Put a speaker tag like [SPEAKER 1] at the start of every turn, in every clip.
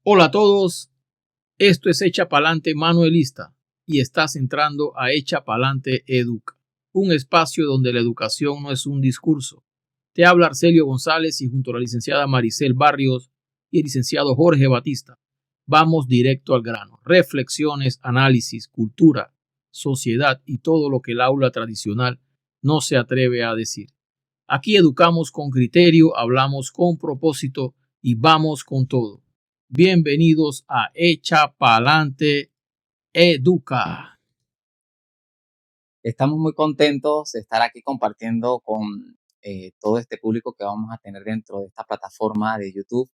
[SPEAKER 1] Hola a todos, esto es Echa Pa'lante Manuelista y estás entrando a Echa Pa'lante Educa, un espacio donde la educación no es un discurso. Te habla Arcelio González y junto a la licenciada Maricel Barrios y el licenciado Jorge Batista, vamos directo al grano. Reflexiones, análisis, cultura, sociedad y todo lo que el aula tradicional no se atreve a decir. Aquí educamos con criterio, hablamos con propósito y vamos con todo. Bienvenidos a Echa Pa'lante Educa.
[SPEAKER 2] Estamos muy contentos de estar aquí compartiendo con todo este público que vamos a tener dentro de esta plataforma de YouTube,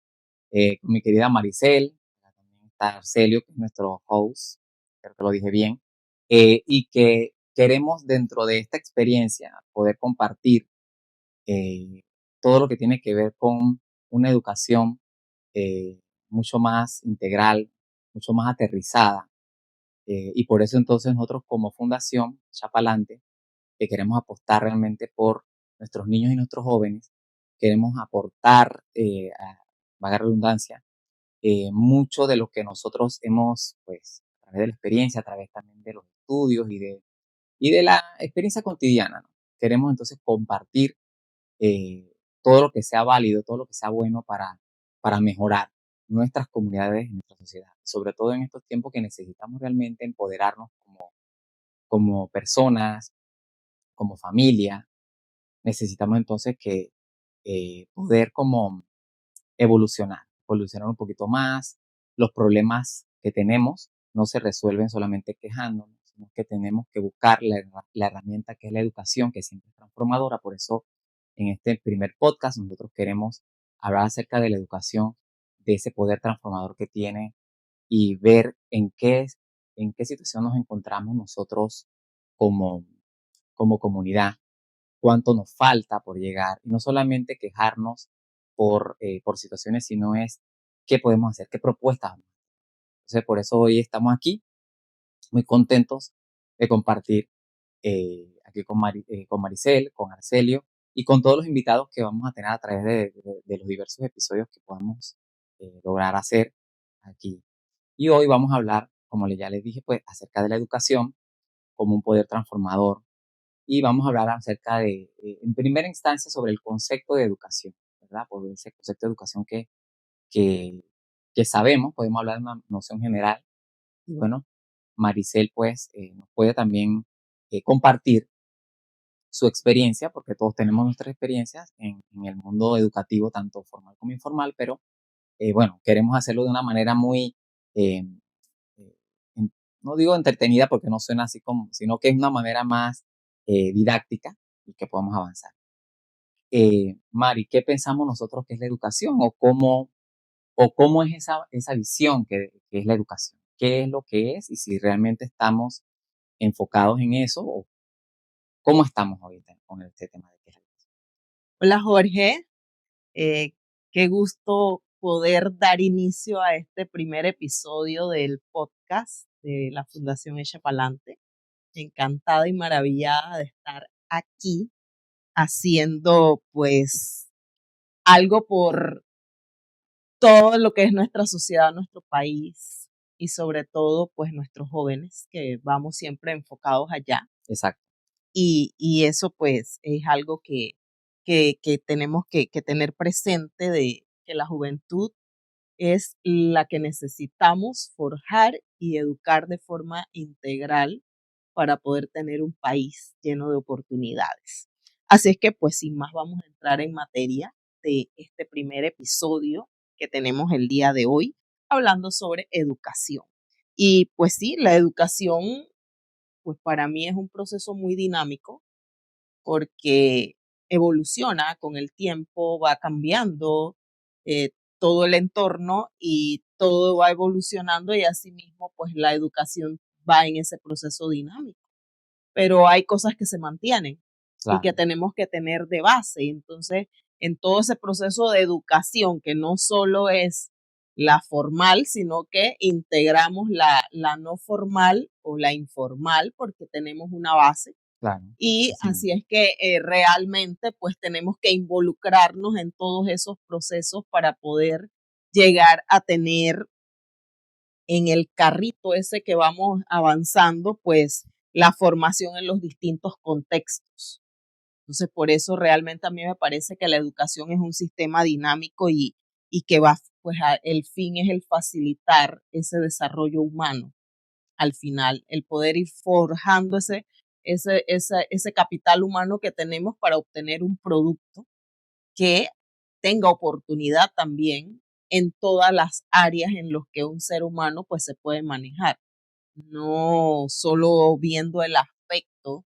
[SPEAKER 2] con mi querida Maricel, también está Arcelio, que es nuestro host, creo que lo dije bien, y que queremos dentro de esta experiencia poder compartir eh, todo lo que tiene que ver con una educación mucho más integral, mucho más aterrizada. Y por eso entonces nosotros como fundación Chapalante, que queremos apostar realmente por nuestros niños y nuestros jóvenes, queremos aportar, valga la redundancia, mucho de lo que nosotros hemos, pues, a través de la experiencia, a través también de los estudios y de la experiencia cotidiana, ¿no? Queremos entonces compartir eh, todo lo que sea válido, todo lo que sea bueno para mejorar nuestras comunidades, nuestra sociedad, sobre todo en estos tiempos que necesitamos realmente empoderarnos como personas, como familia. Necesitamos entonces que poder como evolucionar un poquito más. Los problemas que tenemos no se resuelven solamente quejándonos, sino que tenemos que buscar la herramienta que es la educación, que siempre es transformadora. Por eso, en este primer podcast, nosotros queremos hablar acerca de la educación, de ese poder transformador que tiene y ver en qué situación nos encontramos nosotros como, como comunidad, cuánto nos falta por llegar y no solamente quejarnos por situaciones, sino es qué podemos hacer, qué propuestas. Entonces, por eso hoy estamos aquí muy contentos de compartir aquí con Maricel, con Arcelio y con todos los invitados que vamos a tener a través de los diversos episodios que podemos lograr hacer aquí. Y hoy vamos a hablar, como ya les dije, pues acerca de la educación como un poder transformador y vamos a hablar acerca en primera instancia, sobre el concepto de educación, ¿verdad? Por ese concepto de educación que, que sabemos, podemos hablar de una noción general. Y bueno, Maricel, pues, nos puede también compartir su experiencia, porque todos tenemos nuestras experiencias en el mundo educativo, tanto formal como informal, pero bueno, queremos hacerlo de una manera muy, eh, eh, no digo entretenida porque no suena así como, sino que es una manera más didáctica y que podamos avanzar. Mari, ¿qué pensamos nosotros que es la educación o cómo es esa visión que es la educación? ¿Qué es lo que es y si realmente estamos enfocados en eso o cómo estamos ahorita con este tema de qué es la educación?
[SPEAKER 3] Hola Jorge, eh, qué gusto poder dar inicio a este primer episodio del podcast de la Fundación Echa Pa'lante. Encantada y maravillada de estar aquí haciendo pues algo por todo lo que es nuestra sociedad, nuestro país y sobre todo pues nuestros jóvenes que vamos siempre enfocados allá.
[SPEAKER 2] Exacto.
[SPEAKER 3] Y eso pues es algo que tenemos que tener presente de que la juventud es la que necesitamos forjar y educar de forma integral para poder tener un país lleno de oportunidades. Así es que pues sin más vamos a entrar en materia de este primer episodio que tenemos el día de hoy, hablando sobre educación. Y pues sí, la educación pues para mí es un proceso muy dinámico porque evoluciona con el tiempo, va cambiando eh, todo el entorno y todo va evolucionando y asimismo pues la educación va en ese proceso dinámico. Pero hay cosas que se mantienen y que
[SPEAKER 2] Claro.
[SPEAKER 3] tenemos que tener de base. Entonces, en todo ese proceso de educación, que no solo es la formal, sino que integramos la no formal o la informal porque tenemos una base
[SPEAKER 2] Claro.
[SPEAKER 3] y
[SPEAKER 2] Así
[SPEAKER 3] así
[SPEAKER 2] mismo.
[SPEAKER 3] es que realmente pues tenemos que involucrarnos en todos esos procesos para poder llegar a tener en el carrito ese que vamos avanzando, pues la formación en los distintos contextos. Entonces, por eso realmente a mí me parece que la educación es un sistema dinámico y que va, pues el fin es el facilitar ese desarrollo humano al final, el poder ir forjando ese capital humano que tenemos para obtener un producto que tenga oportunidad también en todas las áreas en las que un ser humano pues se puede manejar, no solo viendo el aspecto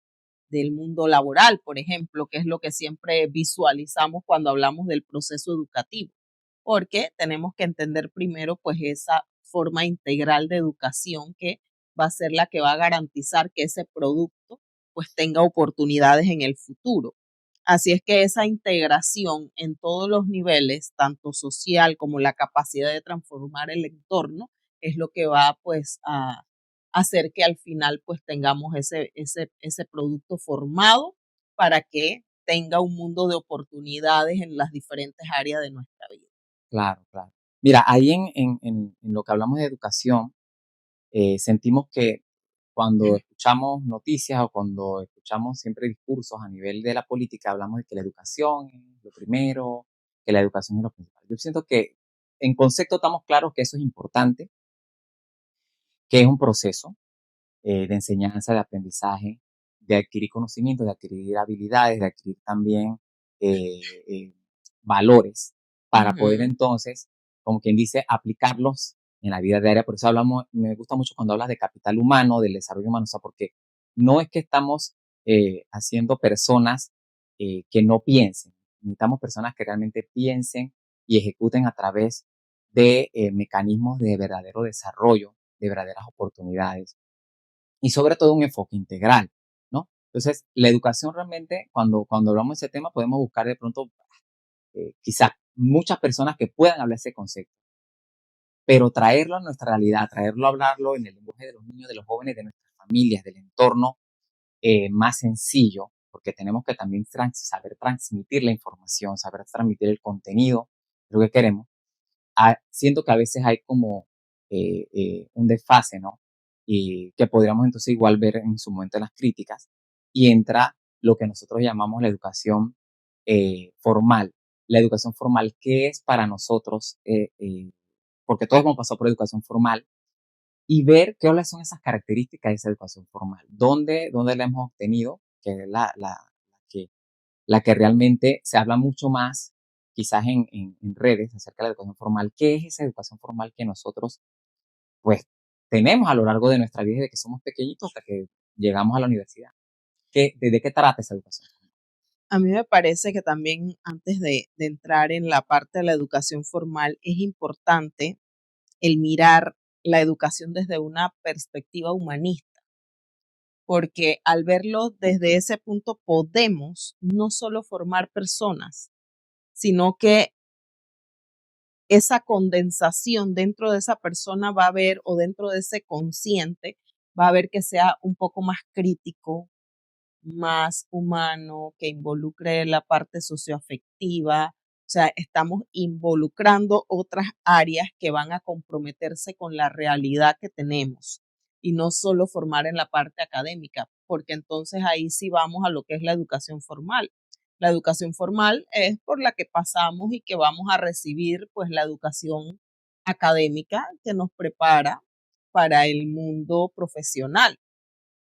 [SPEAKER 3] del mundo laboral, por ejemplo, que es lo que siempre visualizamos cuando hablamos del proceso educativo, porque tenemos que entender primero pues esa forma integral de educación que va a ser la que va a garantizar que ese producto pues tenga oportunidades en el futuro. Así es que esa integración en todos los niveles, tanto social como la capacidad de transformar el entorno, es lo que va pues a hacer que al final pues tengamos ese producto formado para que tenga un mundo de oportunidades en las diferentes áreas de nuestra vida.
[SPEAKER 2] Claro, claro. Mira, ahí en lo que hablamos de educación, sentimos que cuando escuchamos noticias o cuando escuchamos siempre discursos a nivel de la política, hablamos de que la educación es lo primero, que la educación es lo principal. Yo siento que en concepto estamos claros que eso es importante, que es un proceso de enseñanza, de aprendizaje, de adquirir conocimientos, de adquirir habilidades, de adquirir también eh, eh, valores para poder entonces, como quien dice, aplicarlos en la vida diaria. Por eso hablamos, me gusta mucho cuando hablas de capital humano, del desarrollo humano, o sea, porque no es que estamos haciendo personas que no piensen, necesitamos personas que realmente piensen y ejecuten a través de mecanismos de verdadero desarrollo, de verdaderas oportunidades y sobre todo un enfoque integral, ¿no? Entonces, la educación realmente, cuando hablamos de ese tema, podemos buscar de pronto quizás muchas personas que puedan hablar ese concepto, pero traerlo a nuestra realidad, traerlo a hablarlo en el lenguaje de los niños, de los jóvenes, de nuestras familias, del entorno más sencillo, porque tenemos que también saber transmitir la información, saber transmitir el contenido, lo que queremos. Siento que a veces hay como un desfase, ¿no? Y que podríamos entonces igual ver en su momento en las críticas, y entra lo que nosotros llamamos la educación formal. La educación formal, ¿qué es para nosotros? Porque todos hemos pasado por educación formal, y ver cuáles son esas características de esa educación formal, dónde la hemos obtenido, que es que la que realmente se habla mucho más, quizás en redes, acerca de la educación formal. ¿Qué es esa educación formal que nosotros, pues, tenemos a lo largo de nuestra vida, desde que somos pequeñitos hasta que llegamos a la universidad? ¿De qué trata esa educación?
[SPEAKER 3] A mí me parece que también antes de entrar en la parte de la educación formal es importante el mirar la educación desde una perspectiva humanista, porque al verlo desde ese punto podemos no solo formar personas, sino que esa condensación dentro de esa persona va a haber, o dentro de ese consciente, va a haber que sea un poco más crítico, más humano, que involucre la parte socioafectiva. O sea, estamos involucrando otras áreas que van a comprometerse con la realidad que tenemos y no solo formar en la parte académica, porque entonces ahí sí vamos a lo que es la educación formal. La educación formal es por la que pasamos y que vamos a recibir pues la educación académica que nos prepara para el mundo profesional.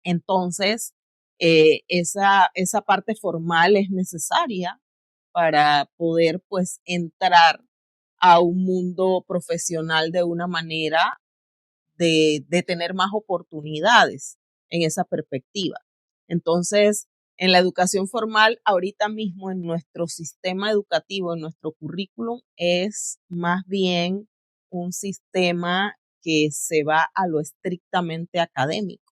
[SPEAKER 3] Entonces, esa parte formal es necesaria para poder pues entrar a un mundo profesional de una manera de tener más oportunidades en esa perspectiva. Entonces, en la educación formal, ahorita mismo en nuestro sistema educativo, en nuestro currículum, es más bien un sistema que se va a lo estrictamente académico.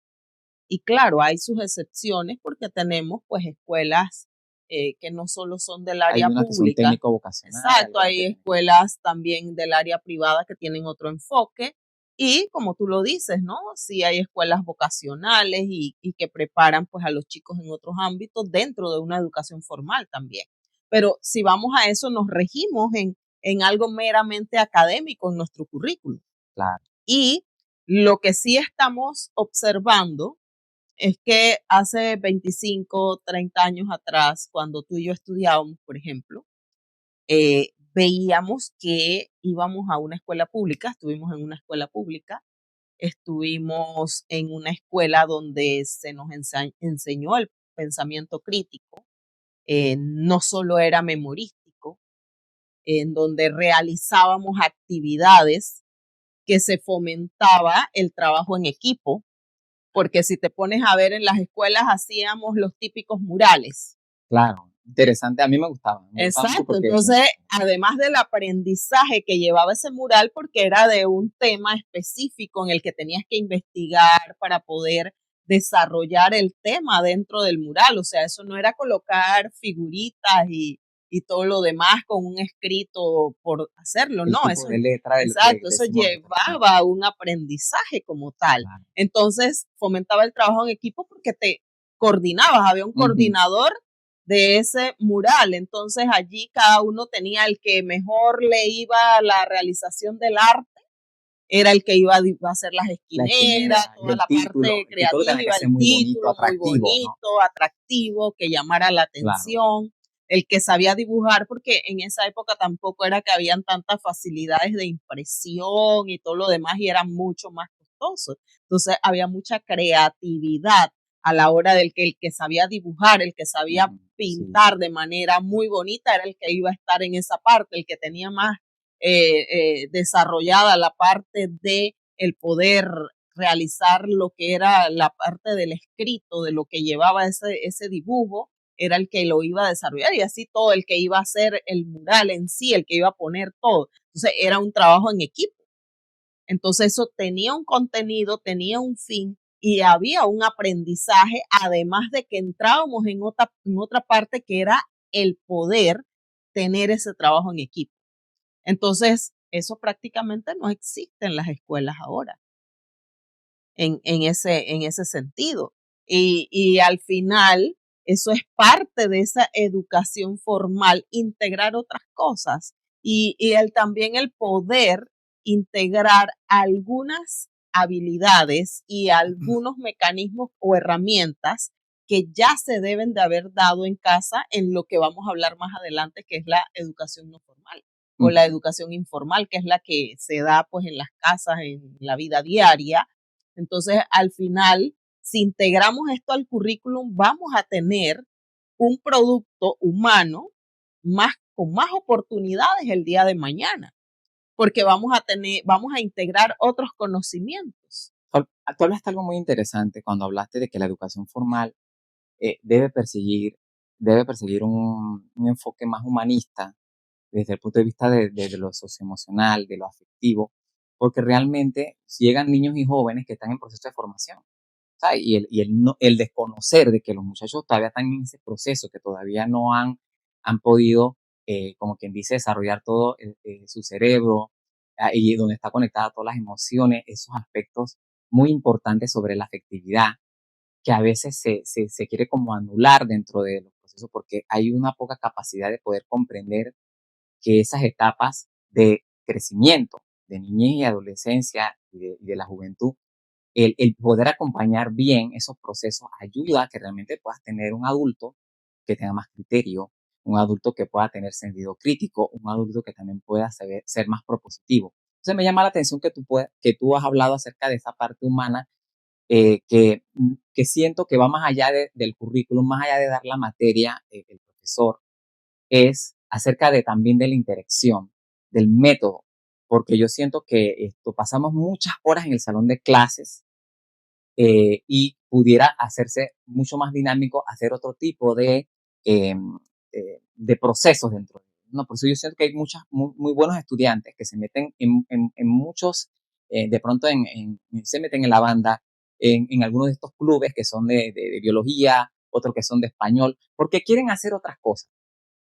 [SPEAKER 3] Y claro, hay sus excepciones porque tenemos pues escuelas que no solo son del
[SPEAKER 2] Hay
[SPEAKER 3] área
[SPEAKER 2] unas que son
[SPEAKER 3] pública,
[SPEAKER 2] técnico-vocacionales,
[SPEAKER 3] exacto,
[SPEAKER 2] algunas que
[SPEAKER 3] hay
[SPEAKER 2] tienen...
[SPEAKER 3] escuelas también del área privada que tienen otro enfoque y como tú lo dices, ¿no? Sí hay escuelas vocacionales y que preparan pues a los chicos en otros ámbitos dentro de una educación formal también. Pero si vamos a eso, nos regimos en algo meramente académico en nuestro currículum.
[SPEAKER 2] Claro.
[SPEAKER 3] Y Lo que sí estamos observando es que hace 25, 30 años atrás, cuando tú y yo estudiábamos, por ejemplo, veíamos que íbamos a una escuela pública, estuvimos en una escuela pública, estuvimos en una escuela donde se nos enseñó el pensamiento crítico, no solo era memorístico, en donde realizábamos actividades que se fomentaba el trabajo en equipo, porque si te pones a ver en las escuelas hacíamos los típicos murales.
[SPEAKER 2] Claro, interesante. A mí me gustaba mucho
[SPEAKER 3] Exacto,
[SPEAKER 2] porque
[SPEAKER 3] entonces, además del aprendizaje que llevaba ese mural, porque era de un tema específico en el que tenías que investigar para poder desarrollar el tema dentro del mural, o sea, eso no era colocar figuritas y todo lo demás con un escrito por hacerlo,
[SPEAKER 2] el
[SPEAKER 3] no,
[SPEAKER 2] tipo
[SPEAKER 3] eso,
[SPEAKER 2] de letra
[SPEAKER 3] exacto,
[SPEAKER 2] de
[SPEAKER 3] eso
[SPEAKER 2] ese momento.
[SPEAKER 3] llevaba un aprendizaje como tal.
[SPEAKER 2] Claro.
[SPEAKER 3] Entonces, fomentaba el trabajo en equipo porque te coordinabas, había un coordinador de ese mural. Entonces allí cada uno tenía el que mejor le iba a la realización del arte, era el que iba a hacer las esquineras, toda la parte creativa, el
[SPEAKER 2] Muy bonito,
[SPEAKER 3] título muy
[SPEAKER 2] atractivo, ¿no?
[SPEAKER 3] bonito, atractivo, que llamara la
[SPEAKER 2] Claro.
[SPEAKER 3] atención, el que sabía dibujar, porque en esa época tampoco era que habían tantas facilidades de impresión y todo lo demás y era mucho más costoso. Entonces había mucha creatividad a la hora del que el que sabía dibujar, el que sabía pintar
[SPEAKER 2] Sí.
[SPEAKER 3] de manera muy bonita era el que iba a estar en esa parte, el que tenía más desarrollada la parte de el poder realizar lo que era la parte del escrito, de lo que llevaba ese dibujo, era el que lo iba a desarrollar y así todo el que iba a hacer el mural en sí, el que iba a poner todo. Entonces era un trabajo en equipo. Entonces eso tenía un contenido, tenía un fin y había un aprendizaje, además de que entrábamos en otra parte que era el poder tener ese trabajo en equipo. Entonces, eso prácticamente no existe en las escuelas ahora, en ese sentido. Y al final, eso es parte de esa educación formal, integrar otras cosas y también el poder integrar algunas habilidades y algunos mecanismos o herramientas que ya se deben de haber dado en casa en lo que vamos a hablar más adelante, que es la educación no formal o la educación informal, que es la que se da pues en las casas, en la vida diaria. Entonces, al final, si integramos esto al currículum, vamos a tener un producto humano con más oportunidades el día de mañana, porque vamos a integrar otros conocimientos.
[SPEAKER 2] Tú hablaste algo muy interesante cuando hablaste de que la educación formal debe perseguir un enfoque más humanista desde el punto de vista de lo socioemocional, de lo afectivo, porque realmente llegan niños y jóvenes que están en proceso de formación, ¿sabes? El desconocer de que los muchachos todavía están en ese proceso, que todavía no han podido, como quien dice, desarrollar todo su cerebro y donde está conectada todas las emociones, esos aspectos muy importantes sobre la afectividad, que a veces se quiere como anular dentro de los procesos porque hay una poca capacidad de poder comprender que esas etapas de crecimiento, de niñez y adolescencia y de la juventud, el poder acompañar bien esos procesos ayuda a que realmente puedas tener un adulto que tenga más criterio, un adulto que pueda tener sentido crítico, un adulto que también pueda ser más propositivo. Entonces me llama la atención que tú has hablado acerca de esa parte humana que siento que va más allá del currículum, más allá de dar la materia, el profesor, es acerca de también de la interacción, del método, porque yo siento que pasamos muchas horas en el salón de clases y pudiera hacerse mucho más dinámico hacer otro tipo eh, de procesos dentro. No, por eso yo siento que hay muy buenos estudiantes que se meten en muchos, de pronto se meten en la banda, en algunos de estos clubes que son de biología, otros que son de español, porque quieren hacer otras cosas.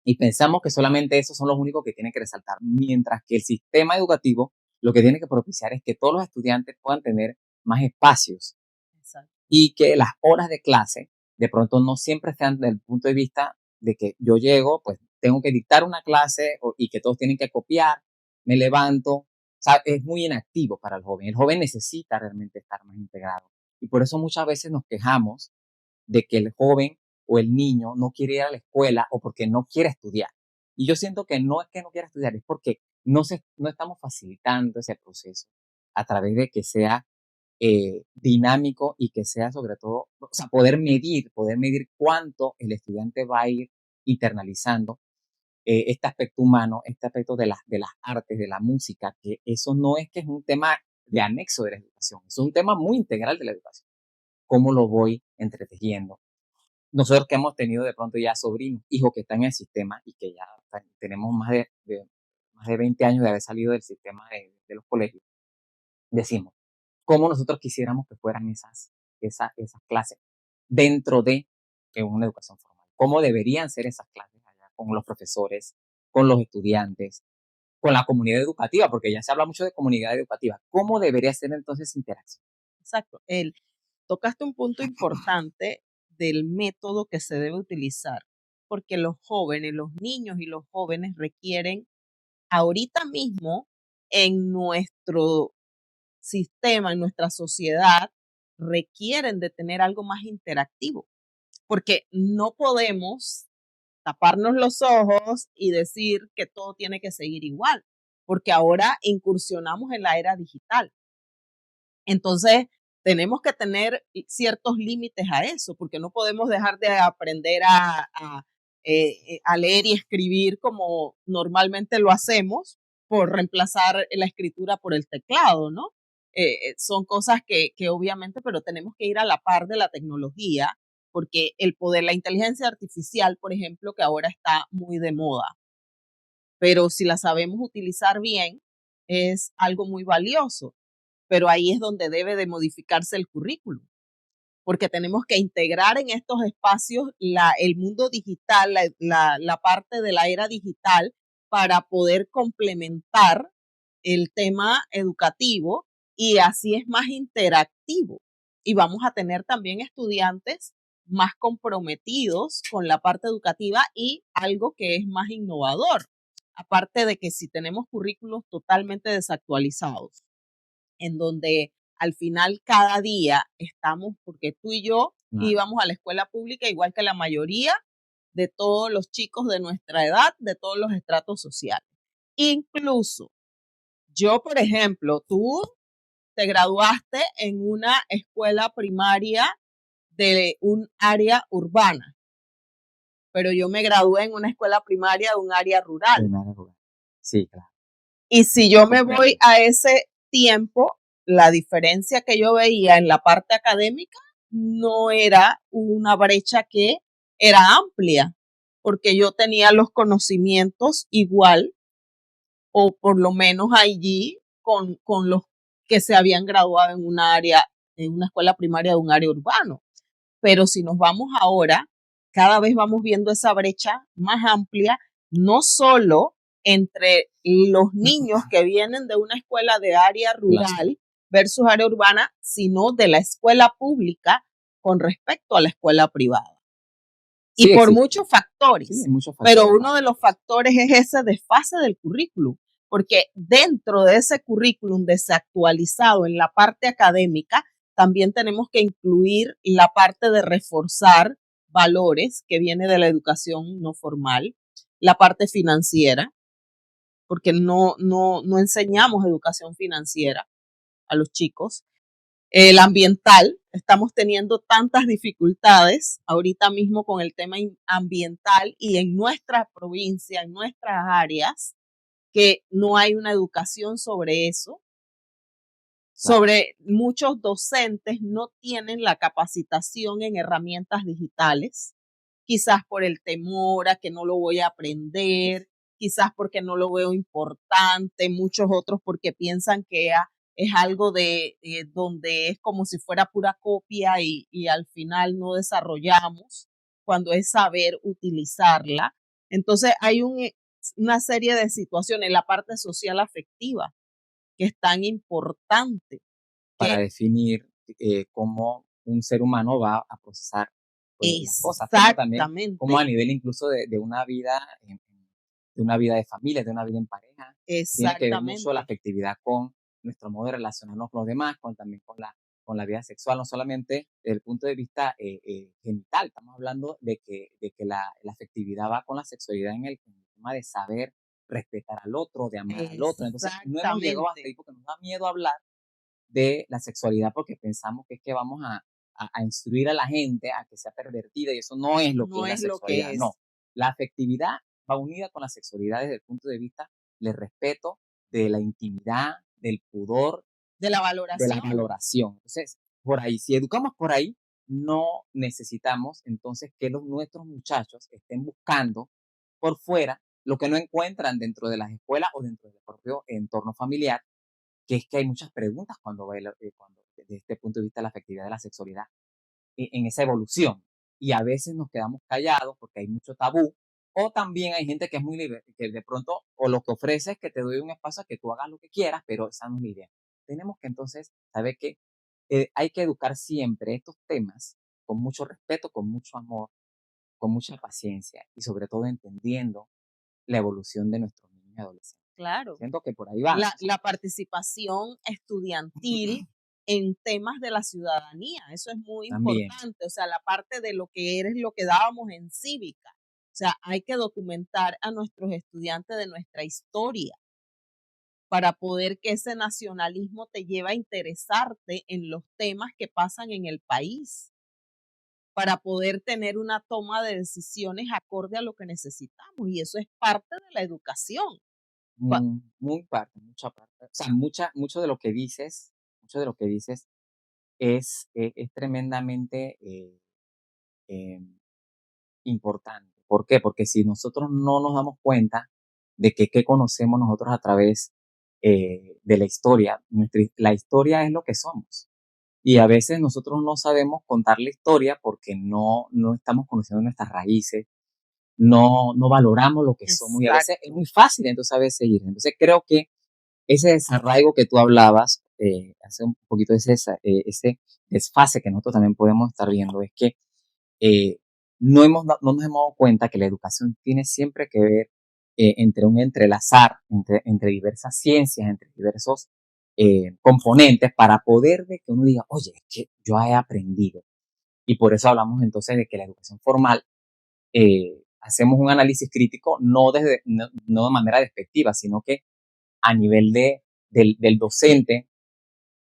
[SPEAKER 2] Y pensamos que solamente esos son los únicos que tienen que resaltar, mientras que el sistema educativo lo que tiene que propiciar es que todos los estudiantes puedan tener más espacios. Exacto. Y que las horas de clase de pronto no siempre sean desde el punto de vista de que yo llego, pues tengo que dictar una clase y que todos tienen que copiar, me levanto, sea, es muy inactivo para el joven. El joven necesita realmente estar más integrado. Y por eso muchas veces nos quejamos de que el joven o el niño no quiere ir a la escuela o porque no quiere estudiar. Y yo siento que no es que no quiera estudiar, es porque no estamos facilitando ese proceso a través de que sea dinámico y que sea sobre todo, o sea, poder medir cuánto el estudiante va a ir internalizando este aspecto humano, este aspecto de las artes, de la música, que eso no es que es un tema de anexo de la educación, es un tema muy integral de la educación. ¿Cómo lo voy entretejiendo? Nosotros que hemos tenido de pronto ya sobrinos, hijos que están en el sistema y que ya tenemos más de 20 años de haber salido del sistema de los colegios, decimos, ¿cómo nosotros quisiéramos que fueran esas clases dentro de una educación formal? ¿Cómo deberían ser esas clases allá con los profesores, con los estudiantes, con la comunidad educativa? Porque ya se habla mucho de comunidad educativa. ¿Cómo debería ser entonces esa interacción?
[SPEAKER 3] Exacto. Tocaste un punto importante del método que se debe utilizar, porque los jóvenes, los niños y los jóvenes requieren ahorita mismo en nuestro sistema, en nuestra sociedad, requieren de tener algo más interactivo, porque no podemos taparnos los ojos y decir que todo tiene que seguir igual, porque ahora incursionamos en la era digital. Entonces, tenemos que tener ciertos límites a eso, porque no podemos dejar de aprender a leer y escribir como normalmente lo hacemos por reemplazar la escritura por el teclado, ¿no? Son cosas que obviamente, pero tenemos que ir a la par de la tecnología, porque el poder, la inteligencia artificial, por ejemplo, que ahora está muy de moda, pero si la sabemos utilizar bien, es algo muy valioso. Pero ahí es donde debe de modificarse el currículum, porque tenemos que integrar en estos espacios el mundo digital, la parte de la era digital, para poder complementar el tema educativo y así es más interactivo. Y vamos a tener también estudiantes más comprometidos con la parte educativa y algo que es más innovador. Aparte de que si tenemos currículos totalmente desactualizados, en donde al final cada día estamos, porque tú y yo íbamos a la escuela pública igual que la mayoría de todos los chicos de nuestra edad, de todos los estratos sociales. Incluso yo, por ejemplo, tú te graduaste en una escuela primaria de un área urbana, pero yo me gradué en una escuela primaria de un área rural.
[SPEAKER 2] Sí, claro.
[SPEAKER 3] Y si yo me voy a ese tiempo, la diferencia que yo veía en la parte académica no era una brecha que era amplia, porque yo tenía los conocimientos igual, o por lo menos allí, con los que se habían graduado en una área, en una escuela primaria de un área urbano. Pero si nos vamos ahora, cada vez vamos viendo esa brecha más amplia, no solo entre los niños que vienen de una escuela de área rural versus área urbana, sino de la escuela pública con respecto a la escuela privada. Y por muchos factores, pero uno de los factores es ese desfase del currículum, porque dentro de ese currículum desactualizado en la parte académica, también tenemos que incluir la parte de reforzar valores que viene de la educación no formal, la parte financiera, porque no enseñamos educación financiera a los chicos. El ambiental, estamos teniendo tantas dificultades ahorita mismo con el tema ambiental y en nuestra provincia, en nuestras áreas, que no hay una educación sobre eso. Sobre muchos docentes no tienen la capacitación en herramientas digitales, quizás por el temor a que no lo voy a aprender, quizás porque no lo veo importante, muchos otros porque piensan que es algo de donde es como si fuera pura copia y al final no desarrollamos cuando es saber utilizarla. Entonces hay una serie de situaciones en la parte social afectiva que es tan importante.
[SPEAKER 2] Para definir cómo un ser humano va a procesar las cosas, como también como a nivel incluso de una vida una vida de familia, de una vida en pareja. Tiene que ver mucho la
[SPEAKER 3] Exactamente.
[SPEAKER 2] afectividad con nuestro modo de relacionarnos con los demás, también con la vida sexual, no solamente desde el punto de vista genital. Estamos hablando de que la afectividad va con la sexualidad en el tema de saber respetar al otro, de amar al otro. Entonces, no hemos llegado hasta
[SPEAKER 3] Exactamente.
[SPEAKER 2] ahí porque nos da miedo hablar de la sexualidad porque pensamos que es que vamos a instruir a la gente a que sea pervertida y eso no es lo que
[SPEAKER 3] No
[SPEAKER 2] es la
[SPEAKER 3] es lo
[SPEAKER 2] sexualidad,
[SPEAKER 3] que
[SPEAKER 2] no.
[SPEAKER 3] es.
[SPEAKER 2] La afectividad va unida con la sexualidad desde el punto de vista del respeto, de la intimidad, del pudor,
[SPEAKER 3] De la
[SPEAKER 2] de la
[SPEAKER 3] valoración.
[SPEAKER 2] valoración. Entonces, por ahí, si educamos por ahí, no necesitamos entonces que nuestros muchachos estén buscando por fuera lo que no encuentran dentro de las escuelas o dentro del propio entorno familiar, que es que hay muchas preguntas cuando desde este punto de vista de la afectividad de la sexualidad en esa evolución. Y a veces nos quedamos callados porque hay mucho tabú, o también hay gente que es muy libre, que de pronto, o lo que ofrece es que te doy un espacio a que tú hagas lo que quieras, pero esa no es la idea. Tenemos que entonces saber que hay que educar siempre estos temas con mucho respeto, con mucho amor, con mucha paciencia y sobre todo entendiendo la evolución de nuestros niños y adolescentes.
[SPEAKER 3] Claro.
[SPEAKER 2] Siento que por ahí va.
[SPEAKER 3] La participación estudiantil en temas de la ciudadanía, eso es muy
[SPEAKER 2] También.
[SPEAKER 3] importante, o sea, la parte de lo que eres, lo que dábamos en cívica. O sea, hay que documentar a nuestros estudiantes de nuestra historia para poder que ese nacionalismo te lleve a interesarte en los temas que pasan en el país, para poder tener una toma de decisiones acorde a lo que necesitamos. Y eso es parte de la educación.
[SPEAKER 2] Muy parte, mucha parte. O sea, mucho de lo que dices, mucho de lo que dices es tremendamente em, importante. ¿Por qué? Porque si nosotros no nos damos cuenta de que qué conocemos nosotros a través de la historia, la historia es lo que somos. Y a veces nosotros no sabemos contar la historia porque no estamos conociendo nuestras raíces, no valoramos lo que somos y a veces es
[SPEAKER 3] Exacto.
[SPEAKER 2] muy fácil entonces a veces ir. Entonces creo que ese desarraigo que tú hablabas, hace un poquito ese desfase que nosotros también podemos estar viendo, es que eh, no nos hemos dado cuenta que la educación tiene siempre que ver entre un entrelazar, entre diversas ciencias, entre diversos componentes para poder de que uno diga, oye, es que yo he aprendido. Y por eso hablamos entonces de que la educación formal hacemos un análisis crítico no de manera despectiva, sino que a nivel del docente,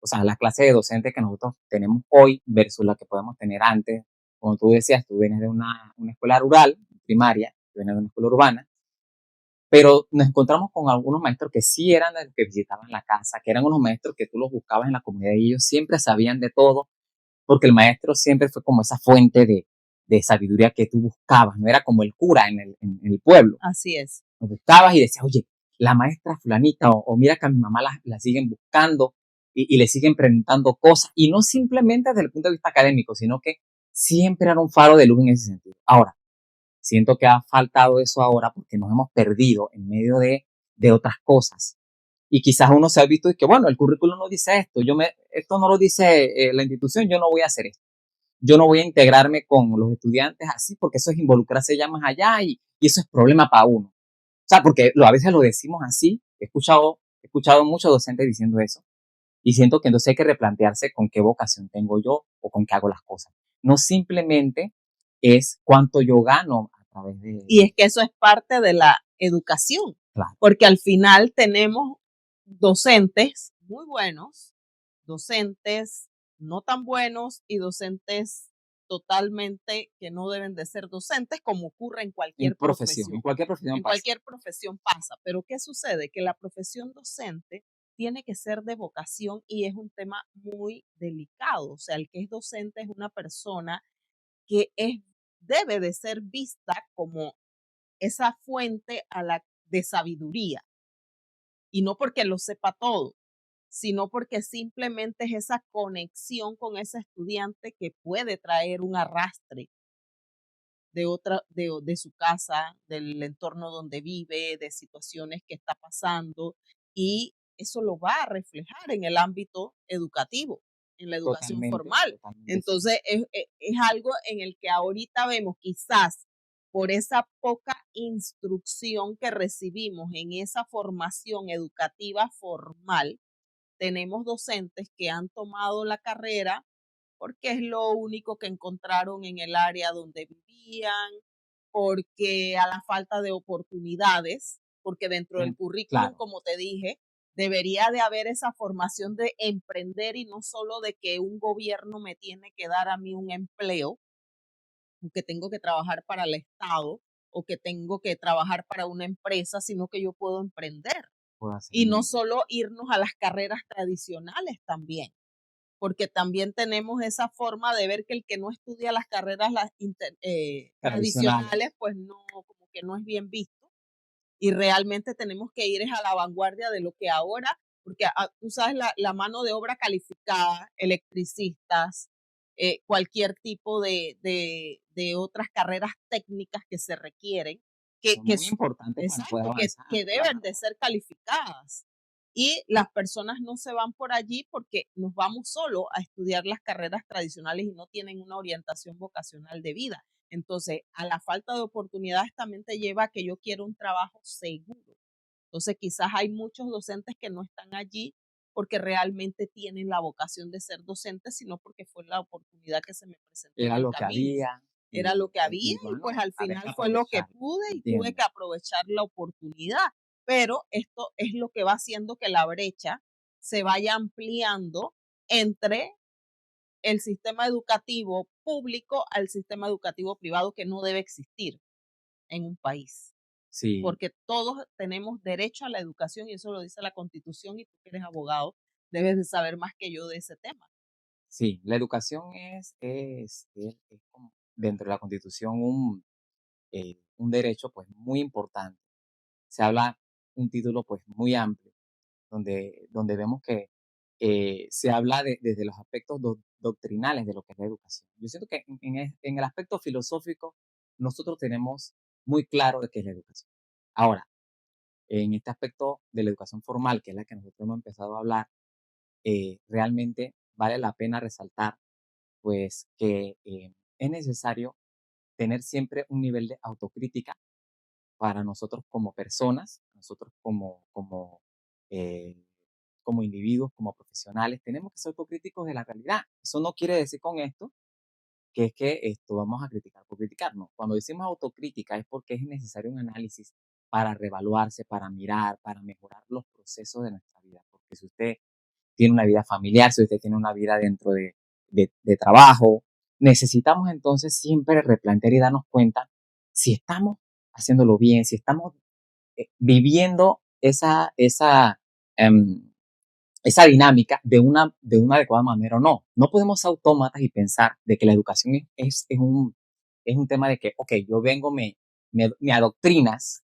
[SPEAKER 2] o sea, la clase de docentes que nosotros tenemos hoy versus la que podemos tener antes. Como tú decías, tú vienes de una escuela rural, primaria, tú vienes de una escuela urbana, pero nos encontramos con algunos maestros que sí eran los que visitaban la casa, que eran unos maestros que tú los buscabas en la comunidad y ellos siempre sabían de todo, porque el maestro siempre fue como esa fuente de sabiduría que tú buscabas, no era como el cura en el pueblo.
[SPEAKER 3] Así es.
[SPEAKER 2] Lo buscabas y decías, oye, la maestra fulanita, o mira que a mi mamá la siguen buscando y le siguen preguntando cosas, y no simplemente desde el punto de vista académico, sino que siempre era un faro de luz en ese sentido. Ahora, siento que ha faltado eso ahora porque nos hemos perdido en medio de otras cosas. Y quizás uno se ha visto y que, bueno, el currículum no dice esto, esto no lo dice la institución, yo no voy a hacer esto. Yo no voy a integrarme con los estudiantes así porque eso es involucrarse ya más allá y eso es problema para uno. O sea, porque a veces lo decimos así, he escuchado muchos docentes diciendo eso y siento que entonces hay que replantearse con qué vocación tengo yo o con qué hago las cosas. No simplemente es cuánto yo gano a través de...
[SPEAKER 3] Y es que eso es parte de la educación,
[SPEAKER 2] Claro.
[SPEAKER 3] porque al final tenemos docentes muy buenos, docentes no tan buenos y docentes totalmente que no deben de ser docentes, como ocurre en cualquier profesión.
[SPEAKER 2] En cualquier profesión
[SPEAKER 3] En
[SPEAKER 2] pasa.
[SPEAKER 3] cualquier profesión pasa, pero ¿qué sucede? Que la profesión docente tiene que ser de vocación y es un tema muy delicado. O sea, el que es docente es una persona que debe de ser vista como esa fuente de sabiduría, y no porque lo sepa todo, sino porque simplemente es esa conexión con ese estudiante que puede traer un arrastre de su casa, del entorno donde vive, de situaciones que está pasando, y eso lo va a reflejar en el ámbito educativo, en la educación
[SPEAKER 2] Totalmente,
[SPEAKER 3] formal.
[SPEAKER 2] totalmente. Sí.
[SPEAKER 3] Entonces, es algo en el que ahorita vemos quizás por esa poca instrucción que recibimos en esa formación educativa formal, tenemos docentes que han tomado la carrera porque es lo único que encontraron en el área donde vivían, porque a la falta de oportunidades, porque dentro del currículum,
[SPEAKER 2] Claro,
[SPEAKER 3] como te dije, debería de haber esa formación de emprender y no solo de que un gobierno me tiene que dar a mí un empleo, que tengo que trabajar para el Estado o que tengo que trabajar para una empresa, sino que yo puedo emprender.
[SPEAKER 2] puedo hacer
[SPEAKER 3] Y no
[SPEAKER 2] bien.
[SPEAKER 3] solo irnos a las carreras tradicionales también, porque también tenemos esa forma de ver que el que no estudia las carreras
[SPEAKER 2] Tradicionales.
[SPEAKER 3] tradicionales, pues no, como que no es bien visto. Y realmente tenemos que ir a la vanguardia de lo que ahora, porque tú sabes, la mano de obra calificada, electricistas, cualquier tipo de otras carreras técnicas que se requieren,
[SPEAKER 2] Son muy importantes para poder
[SPEAKER 3] exacto,
[SPEAKER 2] avanzar,
[SPEAKER 3] que deben
[SPEAKER 2] claro.
[SPEAKER 3] de ser calificadas. Y las personas no se van por allí porque nos vamos solo a estudiar las carreras tradicionales y no tienen una orientación vocacional de vida. Entonces, a la falta de oportunidades también te lleva a que yo quiero un trabajo seguro. Entonces, quizás hay muchos docentes que no están allí porque realmente tienen la vocación de ser docentes, sino porque fue la oportunidad que se me presentó en
[SPEAKER 2] Era
[SPEAKER 3] el
[SPEAKER 2] lo que
[SPEAKER 3] camino.
[SPEAKER 2] había
[SPEAKER 3] Era lo que había
[SPEAKER 2] y
[SPEAKER 3] y pues
[SPEAKER 2] bueno,
[SPEAKER 3] al
[SPEAKER 2] había
[SPEAKER 3] final
[SPEAKER 2] que
[SPEAKER 3] fue lo que
[SPEAKER 2] aprovecharlo,
[SPEAKER 3] pude y tuve
[SPEAKER 2] entiendo.
[SPEAKER 3] que aprovechar la oportunidad. Pero esto es lo que va haciendo que la brecha se vaya ampliando entre el sistema educativo público al sistema educativo privado, que no debe existir en un país,
[SPEAKER 2] Sí,
[SPEAKER 3] porque todos tenemos derecho a la educación y eso lo dice la Constitución y tú que eres abogado debes de saber más que yo de ese tema.
[SPEAKER 2] sí, la educación es como dentro de la Constitución un derecho pues muy importante. Se habla un título pues muy amplio, donde vemos que se habla desde los aspectos doctrinales de lo que es la educación. Yo siento que en el aspecto filosófico nosotros tenemos muy claro de qué es la educación. Ahora, en este aspecto de la educación formal, que es la que nosotros hemos empezado a hablar, realmente vale la pena resaltar pues que es necesario tener siempre un nivel de autocrítica para nosotros como personas, nosotros eh, como individuos, como profesionales, tenemos que ser autocríticos de la realidad. Eso no quiere decir con esto que es que esto vamos a criticar por criticar, no. Cuando decimos autocrítica es porque es necesario un análisis para reevaluarse, para mirar, para mejorar los procesos de nuestra vida. Porque si usted tiene una vida familiar, si usted tiene una vida dentro de trabajo, necesitamos entonces siempre replantear y darnos cuenta si estamos haciéndolo bien, si estamos viviendo em, esa dinámica de una adecuada manera o no. No podemos ser autómatas y pensar de que la educación es un tema de que, ok, yo vengo, me adoctrinas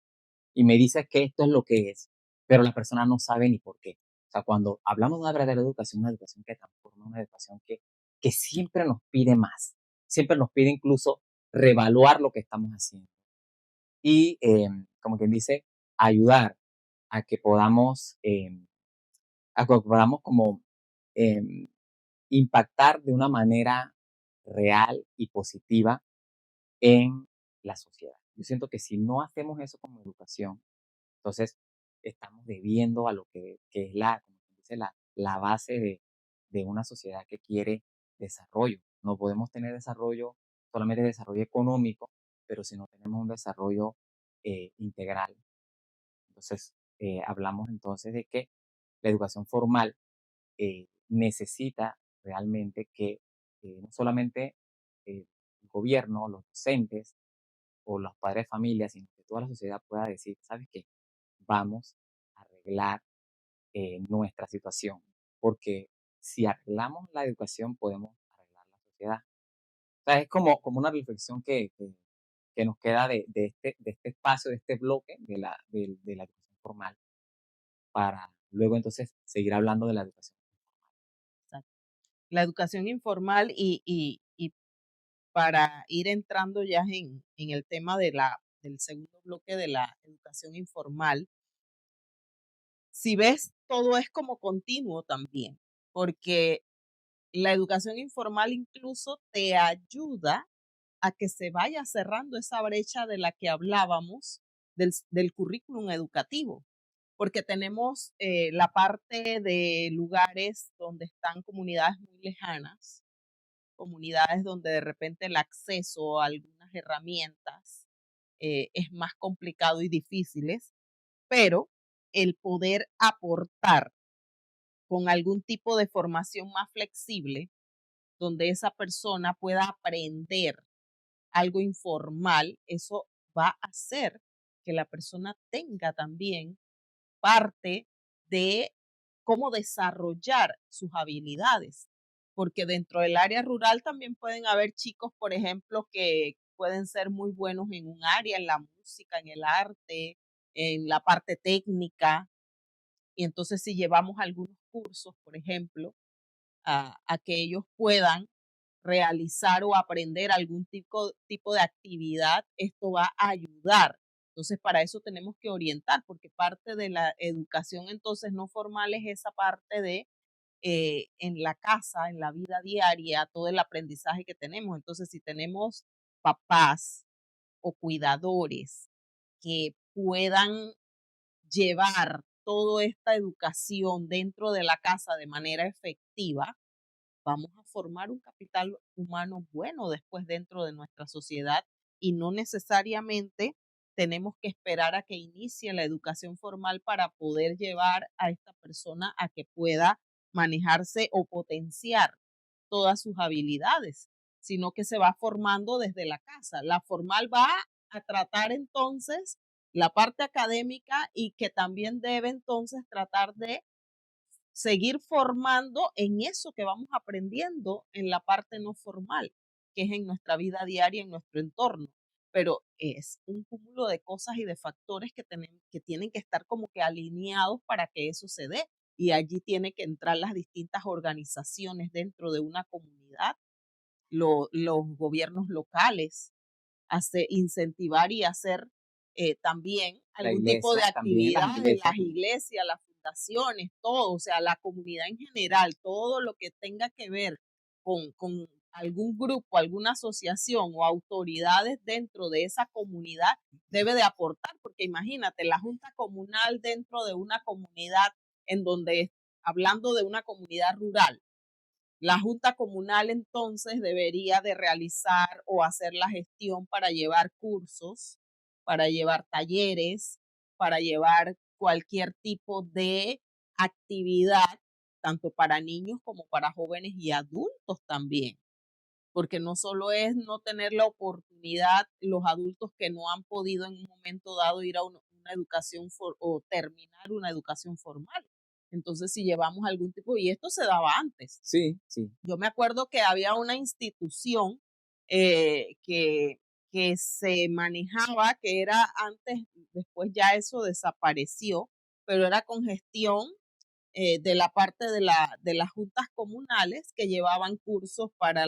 [SPEAKER 2] y me dices que esto es lo que es, pero la persona no sabe ni por qué. O sea, cuando hablamos de una educación que transforma, una educación que siempre nos pide más, siempre nos pide incluso reevaluar lo que estamos haciendo y, como quien dice, ayudar a que podamos, como em, impactar de una manera real y positiva en la sociedad. Yo siento que si no hacemos eso como educación, entonces estamos debiendo a lo que es como quien dice, la base de una sociedad que quiere desarrollo. No podemos tener desarrollo, solamente desarrollo económico, pero si no tenemos un desarrollo integral. Entonces, hablamos entonces de que la educación formal necesita realmente que no solamente el gobierno, los docentes o los padres de familia, sino que toda la sociedad pueda decir, ¿sabes qué? Vamos a arreglar nuestra situación, porque si arreglamos la educación podemos arreglar la sociedad. O sea, es como una reflexión que nos queda de este espacio, de este bloque de la educación formal, para luego entonces seguir hablando de la educación.
[SPEAKER 3] La educación informal y para ir entrando ya en el tema del segundo bloque de la educación informal, si ves, todo es como continuo también, porque la educación informal incluso te ayuda a que se vaya cerrando esa brecha de la que hablábamos del currículum educativo, porque tenemos la parte de lugares donde están comunidades muy lejanas, comunidades donde de repente el acceso a algunas herramientas es más complicado y difíciles, pero el poder aportar con algún tipo de formación más flexible, donde esa persona pueda aprender algo informal, eso va a hacer que la persona tenga también parte de cómo desarrollar sus habilidades, porque dentro del área rural también pueden haber chicos, por ejemplo, que pueden ser muy buenos en un área, en la música, en el arte, en la parte técnica, y entonces si llevamos algunos cursos, por ejemplo, a que ellos puedan realizar o aprender algún tipo de actividad, esto va a ayudar. Entonces, para eso tenemos que orientar, porque parte de la educación entonces no formal es esa parte de en la casa, en la vida diaria, todo el aprendizaje que tenemos. Entonces, si tenemos papás o cuidadores que puedan llevar toda esta educación dentro de la casa de manera efectiva, vamos a formar un capital humano bueno después dentro de nuestra sociedad y no necesariamente tenemos que esperar a que inicie la educación formal para poder llevar a esta persona a que pueda manejarse o potenciar todas sus habilidades, sino que se va formando desde la casa. La formal va a tratar entonces la parte académica y que también debe entonces tratar de seguir formando en eso que vamos aprendiendo en la parte no formal, que es en nuestra vida diaria, en nuestro entorno. Pero es un cúmulo de cosas y de factores que tienen que estar como que alineados para que eso se dé. Y allí tienen que entrar las distintas organizaciones dentro de una comunidad, los gobiernos locales, incentivar y hacer también
[SPEAKER 2] La
[SPEAKER 3] algún tipo de
[SPEAKER 2] iglesia, también las
[SPEAKER 3] actividades,
[SPEAKER 2] iglesias.
[SPEAKER 3] las iglesias, las fundaciones, todo, o sea, la comunidad en general, todo lo que tenga que ver con algún grupo, alguna asociación o autoridades dentro de esa comunidad debe de aportar, porque imagínate, la junta comunal dentro de una comunidad en donde, hablando de una comunidad rural, la junta comunal entonces debería de realizar o hacer la gestión para llevar cursos, para llevar talleres, para llevar cualquier tipo de actividad, tanto para niños como para jóvenes y adultos también. Porque no solo es no tener la oportunidad los adultos que no han podido en un momento dado ir a una educación o terminar una educación formal. Entonces, si llevamos algún tipo, y esto se daba antes,
[SPEAKER 2] Sí, sí.
[SPEAKER 3] yo me acuerdo que había una institución que se manejaba, que era antes, después ya eso desapareció, pero era con gestión de la parte de las juntas comunales que llevaban cursos para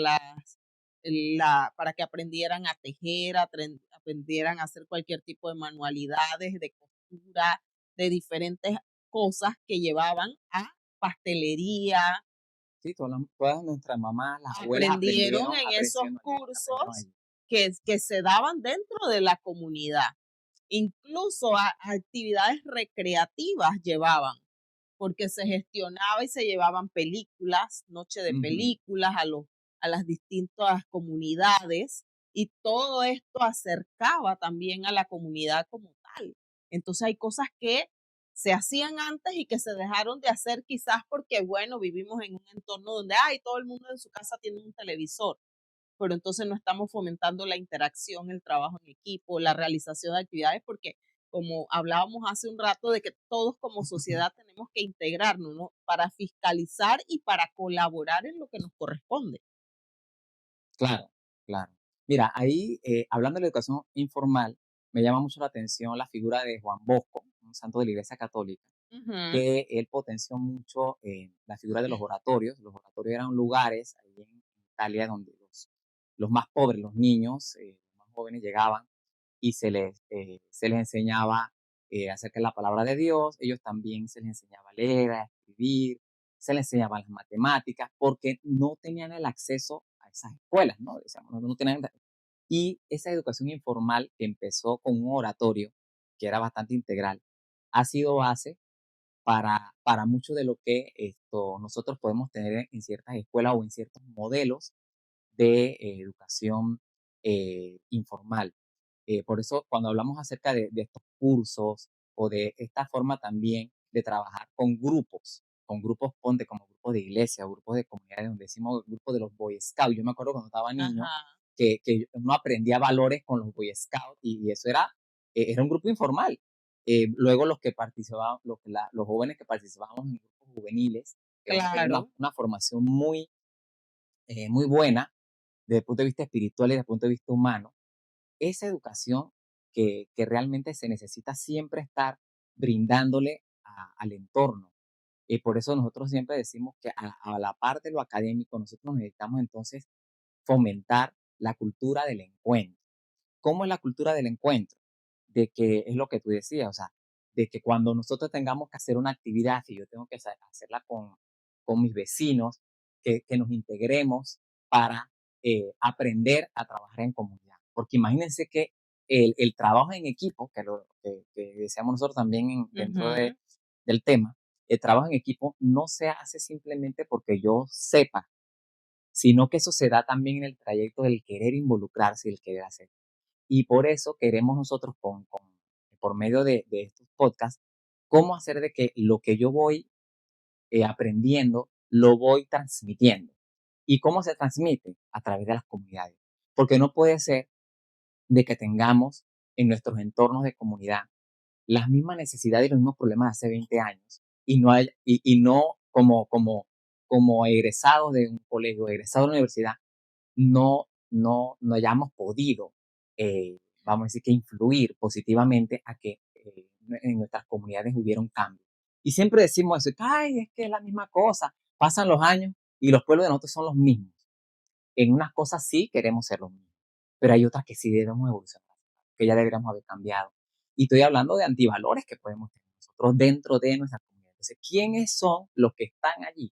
[SPEAKER 3] para que aprendieran a tejer, aprendieran a hacer cualquier tipo de manualidades, de costura, de diferentes cosas que llevaban a pastelería.
[SPEAKER 2] Sí, todas nuestras mamás, las abuelas
[SPEAKER 3] Aprendieron en esos
[SPEAKER 2] aprendieron
[SPEAKER 3] cursos
[SPEAKER 2] allí.
[SPEAKER 3] que se daban dentro de la comunidad. Incluso a actividades recreativas llevaban, porque se gestionaba y se llevaban películas, noche de
[SPEAKER 2] Ujú.
[SPEAKER 3] películas a las distintas comunidades, y todo esto acercaba también a la comunidad como tal. Entonces hay cosas que se hacían antes y que se dejaron de hacer quizás porque, bueno, vivimos en un entorno donde, ay, todo el mundo en su casa tiene un televisor, pero entonces no estamos fomentando la interacción, el trabajo en equipo, la realización de actividades, porque como hablábamos hace un rato de que todos como sociedad tenemos que integrarnos, ¿no? Para fiscalizar y para colaborar en lo que nos corresponde.
[SPEAKER 2] Claro, claro. Mira, ahí, hablando de la educación informal, me llama mucho la atención la figura de Juan Bosco, un santo de la Iglesia Católica,
[SPEAKER 3] Ujú.
[SPEAKER 2] que él potenció mucho la figura de los oratorios. Los oratorios eran lugares ahí en Italia donde los más pobres, los niños, los más jóvenes llegaban y se les enseñaba acerca de la palabra de Dios. Ellos también se les enseñaba a leer, a escribir, se les enseñaba las matemáticas, porque no tenían el acceso a esas escuelas, ¿no? Decíamos, no tenían Y esa educación informal que empezó con un oratorio, que era bastante integral, ha sido base para mucho de lo que nosotros podemos tener en ciertas escuelas o en ciertos modelos de educación informal. Por eso, cuando hablamos acerca de estos cursos o de esta forma también de trabajar con grupos, ponte como grupos de iglesia o grupos de comunidades, donde decimos grupos de los Boy Scouts. Yo me acuerdo cuando estaba niño
[SPEAKER 3] Ajá,
[SPEAKER 2] que uno aprendía valores con los Boy Scouts y eso era un grupo informal. Luego los que participaban, los jóvenes que participábamos en grupos juveniles, que vamos a tener
[SPEAKER 3] claro,
[SPEAKER 2] una formación muy buena desde el punto de vista espiritual y desde el punto de vista humano, esa educación que realmente se necesita siempre estar brindándole al entorno. Y por eso nosotros siempre decimos que a la par de lo académico, nosotros necesitamos entonces fomentar la cultura del encuentro. ¿Cómo es la cultura del encuentro? De que es lo que tú decías, o sea, de que cuando nosotros tengamos que hacer una actividad, si yo tengo que hacerla con mis vecinos, que nos integremos para aprender a trabajar en comunidad. Porque imagínense que el trabajo en equipo, que decíamos nosotros también dentro
[SPEAKER 3] ujú,
[SPEAKER 2] del tema, el trabajo en equipo no se hace simplemente porque yo sepa, sino que eso se da también en el trayecto del querer involucrarse y el querer hacer. Y por eso queremos nosotros, por medio de estos podcasts, cómo hacer de que lo que yo voy aprendiendo lo voy transmitiendo. ¿Y cómo se transmite? A través de las comunidades. Porque no puede ser de que tengamos en nuestros entornos de comunidad las mismas necesidades y los mismos problemas de hace 20 años y no como egresados de un colegio, egresados de una universidad, no hayamos podido, vamos a decir, que influir positivamente a que en nuestras comunidades hubiera un cambio. Y siempre decimos eso, ay, es que es la misma cosa, pasan los años y los pueblos de nosotros son los mismos. En unas cosas sí queremos ser los mismos, pero hay otras que sí debemos evolucionar, que ya deberíamos haber cambiado. Y estoy hablando de antivalores que podemos tener nosotros dentro de nuestra comunidad. Entonces, ¿quiénes son los que están allí?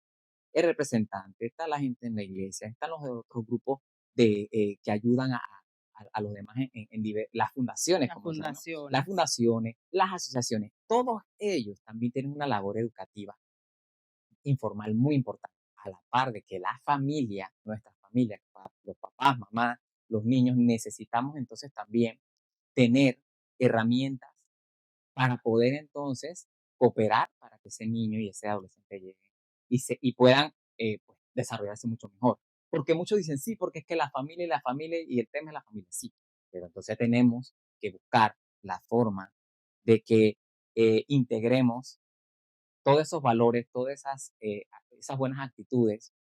[SPEAKER 2] El representante, está la gente en la iglesia, están los de otros grupos que ayudan a los demás las fundaciones,
[SPEAKER 3] las
[SPEAKER 2] como se llaman, ¿no? Las
[SPEAKER 3] fundaciones.
[SPEAKER 2] fundaciones, las asociaciones, todos ellos también tienen una labor educativa informal muy importante, a la par de que la familia, nuestra familia, los papás, mamás, los niños, necesitamos entonces también tener herramientas para poder entonces cooperar para que ese niño y ese adolescente lleguen y puedan pues, desarrollarse mucho mejor. Porque muchos dicen, sí, porque es que la familia y el tema es la familia, sí, pero entonces tenemos que buscar la forma de que integremos todos esos valores, todas esas buenas actitudes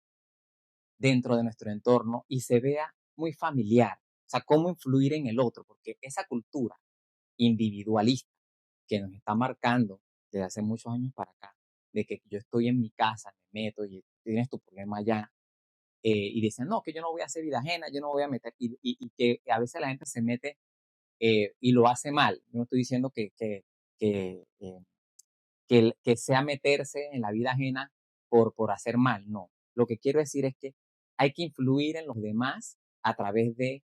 [SPEAKER 2] dentro de nuestro entorno y se vea muy familiar. O sea, cómo influir en el otro, porque esa cultura individualista que nos está marcando desde hace muchos años para acá, de que yo estoy en mi casa, me meto y tienes tu problema allá, y dicen, no, que yo no voy a hacer vida ajena, yo no voy a meter, y que a veces la gente se mete y lo hace mal. Yo no estoy diciendo que sea meterse en la vida ajena por hacer mal, no. Lo que quiero decir es que hay que influir en los demás a través de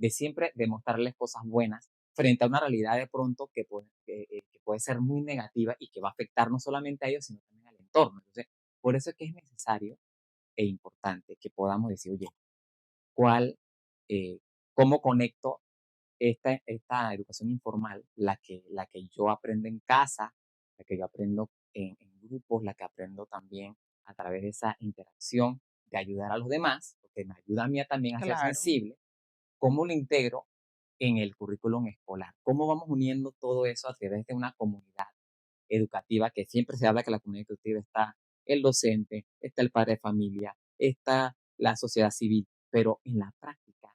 [SPEAKER 2] siempre demostrarles cosas buenas frente a una realidad de pronto que puede ser muy negativa y que va a afectar no solamente a ellos, sino también al entorno. Entonces, por eso es que es necesario e importante que podamos decir, oye, ¿cuál, eh, cómo conecto esta educación informal, la que yo aprendo en casa, la que yo aprendo en grupos, la que aprendo también a través de esa interacción de ayudar a los demás, porque me ayuda a mí también a ser
[SPEAKER 3] Claro.
[SPEAKER 2] sensible, cómo lo integro en el currículum escolar, cómo vamos uniendo todo eso a través de una comunidad educativa, que siempre se habla que la comunidad educativa está el docente, está el padre de familia, está la sociedad civil, pero en la práctica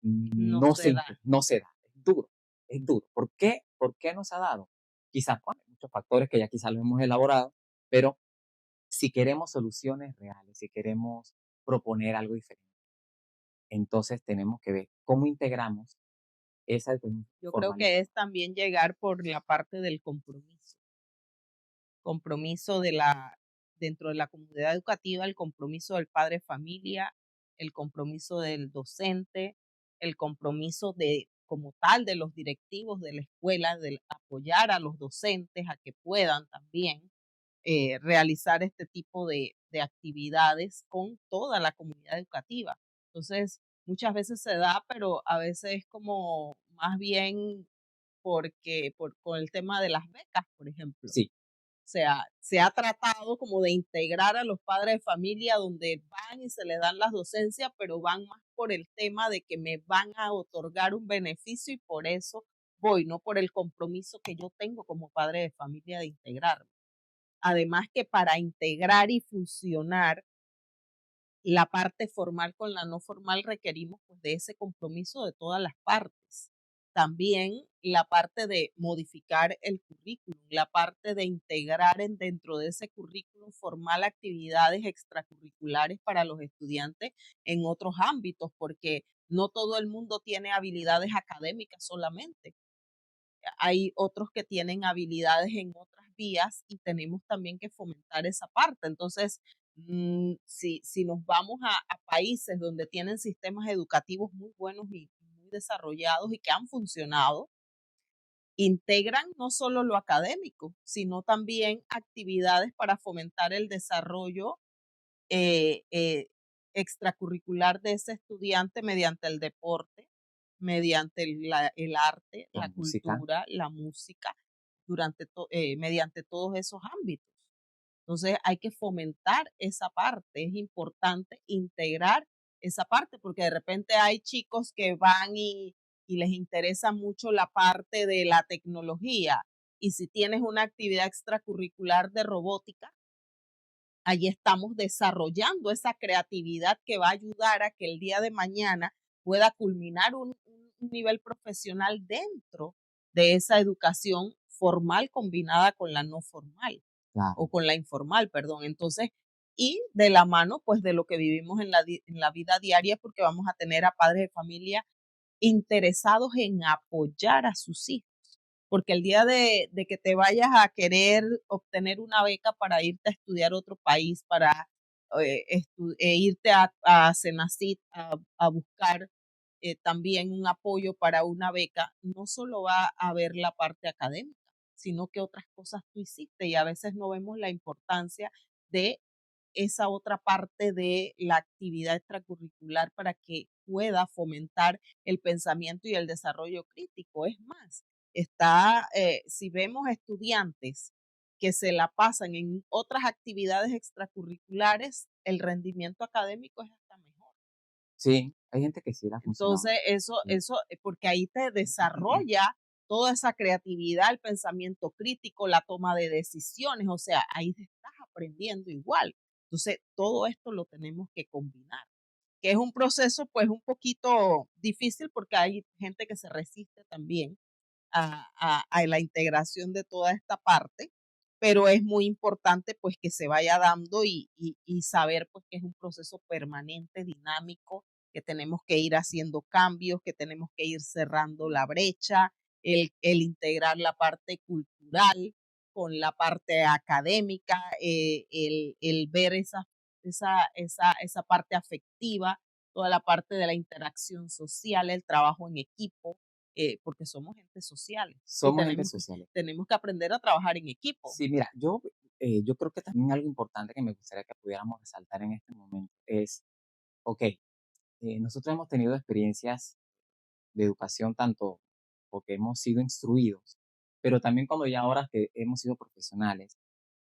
[SPEAKER 3] No se da.
[SPEAKER 2] no se da. Es duro, es duro. ¿Por qué? ¿Por qué no se ha dado? Quizás, bueno, hay muchos factores que ya quizás lo hemos elaborado, pero si queremos soluciones reales, si queremos proponer algo diferente, entonces tenemos que ver cómo integramos esa educación
[SPEAKER 3] Yo creo
[SPEAKER 2] formal y
[SPEAKER 3] que es
[SPEAKER 2] formal.
[SPEAKER 3] también llegar por la parte del compromiso. Compromiso dentro de la comunidad educativa, el compromiso del padre de familia, el compromiso del docente, el compromiso de como tal de los directivos de la escuela, de apoyar a los docentes a que puedan también realizar este tipo de actividades con toda la comunidad educativa. Entonces, muchas veces se da, pero a veces es como más bien con el tema de las becas, por ejemplo.
[SPEAKER 2] Sí,
[SPEAKER 3] O sea, se ha tratado como de integrar a los padres de familia donde van y se les dan las docencias, pero van más por el tema de que me van a otorgar un beneficio y por eso voy, no por el compromiso que yo tengo como padre de familia de integrarme. Además que para integrar y fusionar la parte formal con la no formal requerimos pues, de ese compromiso de todas las partes. También la parte de modificar el currículum, la parte de integrar dentro de ese currículum formal actividades extracurriculares para los estudiantes en otros ámbitos, porque no todo el mundo tiene habilidades académicas solamente. Hay otros que tienen habilidades en otras vías y tenemos también que fomentar esa parte. Entonces, si nos vamos a países donde tienen sistemas educativos muy buenos y muy desarrollados y que han funcionado, integran no solo lo académico, sino también actividades para fomentar el desarrollo eh, eh, extracurricular de ese estudiante mediante el deporte, mediante el arte,
[SPEAKER 2] la
[SPEAKER 3] la
[SPEAKER 2] música.
[SPEAKER 3] cultura, la música, mediante todos esos ámbitos. Entonces hay que fomentar esa parte, es importante integrar esa parte, porque de repente hay chicos que van y les interesa mucho la parte de la tecnología, y si tienes una actividad extracurricular de robótica, allí estamos desarrollando esa creatividad que va a ayudar a que el día de mañana pueda culminar un nivel profesional dentro de esa educación formal combinada con la no formal o
[SPEAKER 2] Claro.
[SPEAKER 3] con la informal, perdón. Entonces, y de la mano, pues, de lo que vivimos en la vida diaria, porque vamos a tener a padres de familia interesados en apoyar a sus hijos. Porque el día de que te vayas a querer obtener una beca para irte a estudiar a otro país, para irte a Senacit a buscar también un apoyo para una beca, no solo va a ver la parte académica, sino que otras cosas tú hiciste y a veces no vemos la importancia de esa otra parte de la actividad extracurricular para que pueda fomentar el pensamiento y el desarrollo crítico. Es más, si vemos estudiantes que se la pasan en otras actividades extracurriculares, el rendimiento académico es hasta mejor.
[SPEAKER 2] Sí, hay gente que sí le ha funcionado.
[SPEAKER 3] Entonces,
[SPEAKER 2] Sí.
[SPEAKER 3] porque ahí te desarrolla toda esa creatividad, el pensamiento crítico, la toma de decisiones, o sea, ahí te estás aprendiendo igual. Entonces, todo esto lo tenemos que combinar, que es un proceso pues un poquito difícil porque hay gente que se resiste también a la integración de toda esta parte, pero es muy importante pues que se vaya dando y saber pues que es un proceso permanente, dinámico, que tenemos que ir haciendo cambios, que tenemos que ir cerrando la brecha, el integrar la parte cultural con la parte académica, el ver esa parte afectiva, toda la parte de la interacción social, el trabajo en equipo, porque somos gente sociales y
[SPEAKER 2] Somos gente social.
[SPEAKER 3] tenemos que aprender a trabajar en equipo.
[SPEAKER 2] Sí, mira, yo creo que también algo importante que me gustaría que pudiéramos resaltar en este momento es, ok, nosotros hemos tenido experiencias de educación tanto porque hemos sido instruidos, pero también cuando ya ahora que hemos sido profesionales,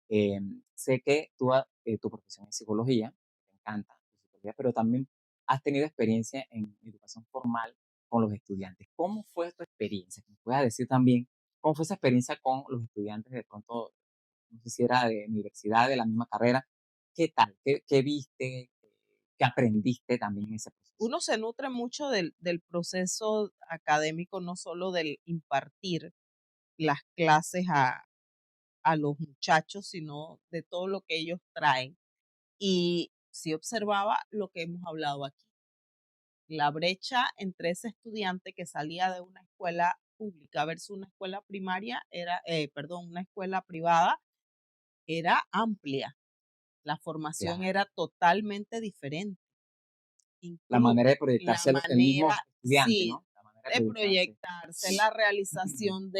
[SPEAKER 2] sé que tu profesión es psicología, te encanta tu psicología, pero también has tenido experiencia en educación formal con los estudiantes. ¿Cómo fue tu experiencia? ¿Me puedes decir también cómo fue esa experiencia con los estudiantes de pronto, no sé si era de universidad, de la misma carrera? ¿Qué tal? ¿Qué viste? ¿Qué aprendiste también en ese proceso?
[SPEAKER 3] Uno se nutre mucho del proceso académico, no solo del impartir las clases a los muchachos, sino de todo lo que ellos traen. Y sí observaba lo que hemos hablado aquí, la brecha entre ese estudiante que salía de una escuela pública versus una escuela primaria una escuela privada era amplia. La formación
[SPEAKER 2] Claro,
[SPEAKER 3] era totalmente diferente.
[SPEAKER 2] La
[SPEAKER 3] incluso
[SPEAKER 2] manera de
[SPEAKER 3] la
[SPEAKER 2] proyectarse el mismo
[SPEAKER 3] manera,
[SPEAKER 2] estudiante,
[SPEAKER 3] sí,
[SPEAKER 2] ¿no? La manera de
[SPEAKER 3] de
[SPEAKER 2] proyectarse.
[SPEAKER 3] proyectarse, la realización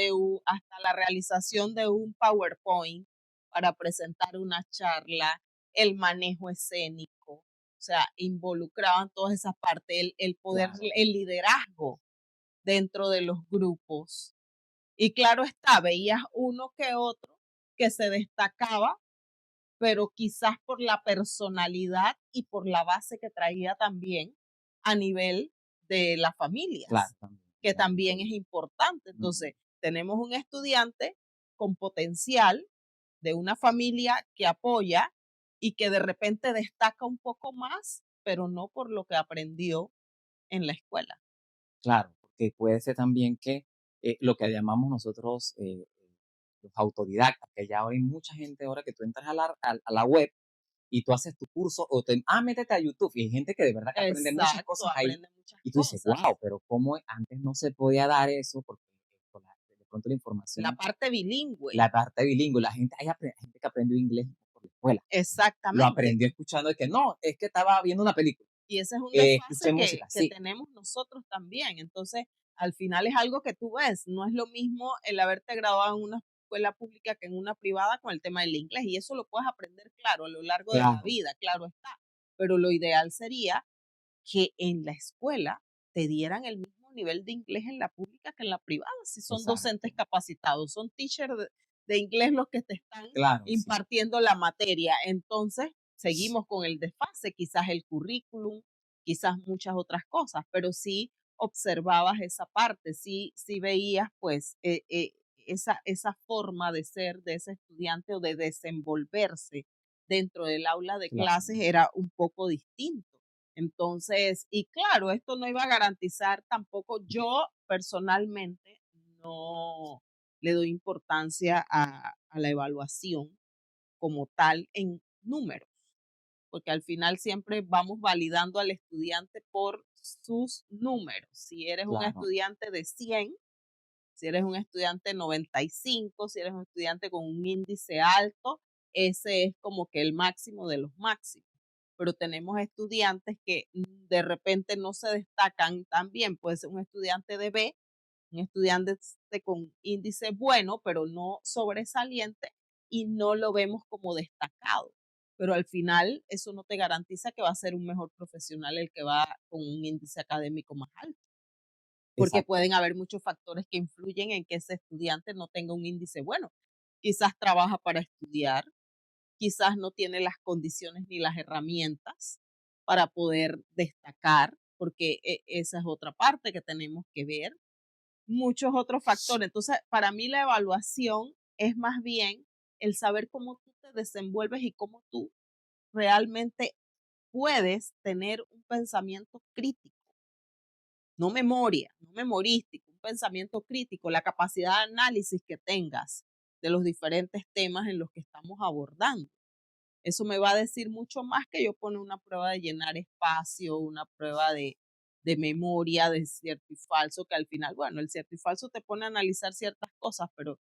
[SPEAKER 3] hasta la realización de un PowerPoint para presentar una charla, el manejo escénico, o sea, involucraban todas esas partes, el poder,
[SPEAKER 2] Claro,
[SPEAKER 3] el liderazgo dentro de los grupos. Y claro está, veías uno que otro que se destacaba, pero quizás por la personalidad y por la base que traía también a nivel de las
[SPEAKER 2] claro,
[SPEAKER 3] familias,
[SPEAKER 2] también.
[SPEAKER 3] que
[SPEAKER 2] Claro,
[SPEAKER 3] también es importante.
[SPEAKER 2] ujú,
[SPEAKER 3] Entonces, tenemos un estudiante con potencial de una familia que apoya y que de repente destaca un poco más, pero no por lo que aprendió en la escuela.
[SPEAKER 2] claro, porque puede ser también que lo que llamamos nosotros los autodidactas, que ya ahora hay mucha gente ahora que tú entras a la web y tú haces tu curso o métete a YouTube y hay gente que de verdad que aprende muchas
[SPEAKER 3] Exacto,
[SPEAKER 2] cosas ahí
[SPEAKER 3] aprende muchas
[SPEAKER 2] y tú dices,
[SPEAKER 3] cosas.
[SPEAKER 2] wow, pero cómo antes no se podía dar eso porque de pronto la
[SPEAKER 3] La
[SPEAKER 2] información,
[SPEAKER 3] parte bilingüe,
[SPEAKER 2] la parte bilingüe, la gente, hay gente que aprendió inglés por la escuela, lo
[SPEAKER 3] exactamente.
[SPEAKER 2] aprendió escuchando de que no, es que estaba viendo una película,
[SPEAKER 3] Y ese es un
[SPEAKER 2] escuché
[SPEAKER 3] desfase
[SPEAKER 2] música,
[SPEAKER 3] que
[SPEAKER 2] sí,
[SPEAKER 3] tenemos nosotros también. Entonces, al final es algo que tú ves. No es lo mismo el haberte graduado en una escuela pública que en una privada con el tema del inglés. Y eso lo puedes aprender, claro, a lo largo de la
[SPEAKER 2] claro,
[SPEAKER 3] vida, claro está. Pero lo ideal sería que en la escuela te dieran el mismo nivel de inglés en la pública que en la privada, si son
[SPEAKER 2] exacto,
[SPEAKER 3] docentes capacitados, son teachers de inglés los que te están
[SPEAKER 2] claro, sí,
[SPEAKER 3] impartiendo la materia. Entonces, seguimos con el desfase, quizás el currículum, quizás muchas otras cosas, pero sí observabas esa parte, sí veías pues esa forma de ser de ese estudiante o de desenvolverse dentro del aula de
[SPEAKER 2] claro,
[SPEAKER 3] clases era un poco distinto. Entonces, y claro, esto no iba a garantizar tampoco, yo personalmente no le doy importancia a la evaluación como tal en números, porque al final siempre vamos validando al estudiante por sus números. Si eres un
[SPEAKER 2] claro,
[SPEAKER 3] estudiante de 100, si eres un estudiante 95, si eres un estudiante con un índice alto, ese es como que el máximo de los máximos. Pero tenemos estudiantes que de repente no se destacan tan bien. Puede ser un estudiante de B, un estudiante con índice bueno, pero no sobresaliente, y no lo vemos como destacado. Pero al final eso no te garantiza que va a ser un mejor profesional el que va con un índice académico más alto, porque
[SPEAKER 2] exacto,
[SPEAKER 3] pueden haber muchos factores que influyen en que ese estudiante no tenga un índice bueno. Quizás trabaja para estudiar, quizás no tiene las condiciones ni las herramientas para poder destacar, porque esa es otra parte que tenemos que ver, muchos otros factores. Entonces, para mí la evaluación es más bien el saber cómo tú te desenvuelves y cómo tú realmente puedes tener un pensamiento crítico, no memoria, no memorístico, un pensamiento crítico, la capacidad de análisis que tengas de los diferentes temas en los que estamos abordando. Eso me va a decir mucho más que yo poner una prueba de llenar espacio, una prueba de memoria, de cierto y falso, que al final, bueno, el cierto y falso te pone a analizar ciertas cosas, pero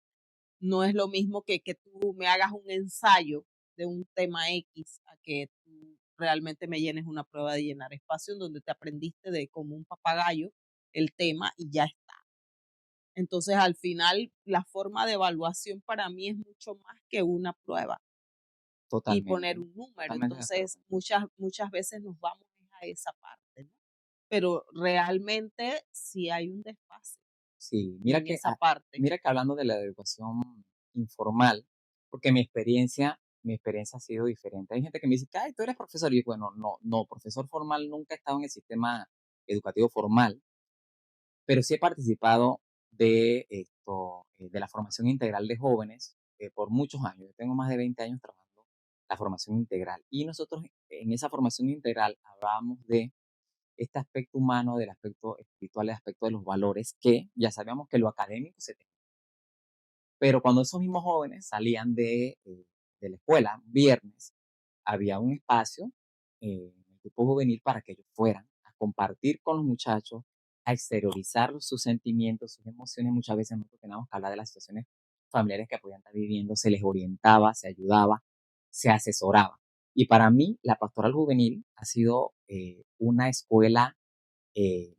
[SPEAKER 3] no es lo mismo que tú me hagas un ensayo de un tema X a que tú realmente me llenes una prueba de llenar espacio en donde te aprendiste de como un papagayo el tema y ya está. Entonces, al final, la forma de evaluación para mí es mucho más que una prueba y poner
[SPEAKER 2] totalmente,
[SPEAKER 3] un número.
[SPEAKER 2] totalmente de acuerdo
[SPEAKER 3] Entonces,
[SPEAKER 2] contigo.
[SPEAKER 3] muchas veces nos vamos a esa parte, ¿no? Pero realmente sí hay un desfase
[SPEAKER 2] Sí,
[SPEAKER 3] en esa parte.
[SPEAKER 2] mira que hablando de la educación informal, porque mi experiencia ha sido diferente. Hay gente que me dice, ay, tú eres profesor. Y yo, bueno, no, profesor formal nunca he estado en el sistema educativo formal, pero sí he participado de la formación integral de jóvenes por muchos años. Yo tengo más de 20 años trabajando la formación integral. Y nosotros en esa formación integral hablábamos de este aspecto humano, del aspecto espiritual, el aspecto de los valores, que ya sabíamos que lo académico se tenía. Pero cuando esos mismos jóvenes salían de la escuela, viernes, había un espacio en el grupo juvenil para que ellos fueran a compartir con los muchachos, a exteriorizar sus sentimientos, sus emociones. Muchas veces nosotros teníamos que hablar de las situaciones familiares que podían estar viviendo, se les orientaba, se ayudaba, se asesoraba. Y para mí, la pastoral juvenil ha sido una escuela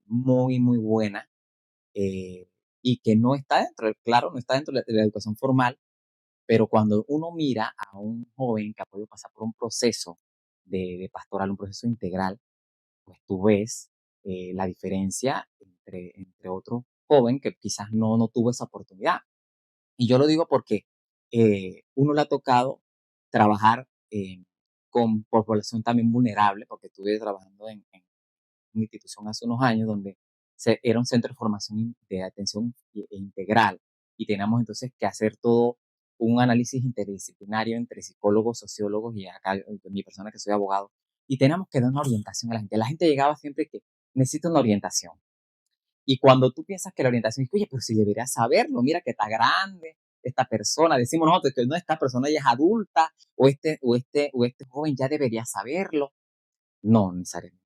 [SPEAKER 2] muy, muy buena, eh, y que no está dentro, claro, no está dentro de la educación formal, pero cuando uno mira a un joven que ha podido pasar por un proceso de pastoral, un proceso integral, pues tú ves la diferencia entre otro joven que quizás no tuvo esa oportunidad. Y yo lo digo porque uno le ha tocado trabajar con población también vulnerable, porque estuve trabajando en una institución hace unos años donde era un centro de formación de atención integral, y teníamos entonces que hacer todo un análisis interdisciplinario entre psicólogos, sociólogos y acá mi persona que soy abogado, y teníamos que dar una orientación a la gente. La gente llegaba siempre que necesita una orientación. Y cuando tú piensas que la orientación es, oye, pero si deberías saberlo, mira que está grande esta persona, decimos nosotros que no, esta persona ya es adulta, o este joven ya debería saberlo. No necesariamente.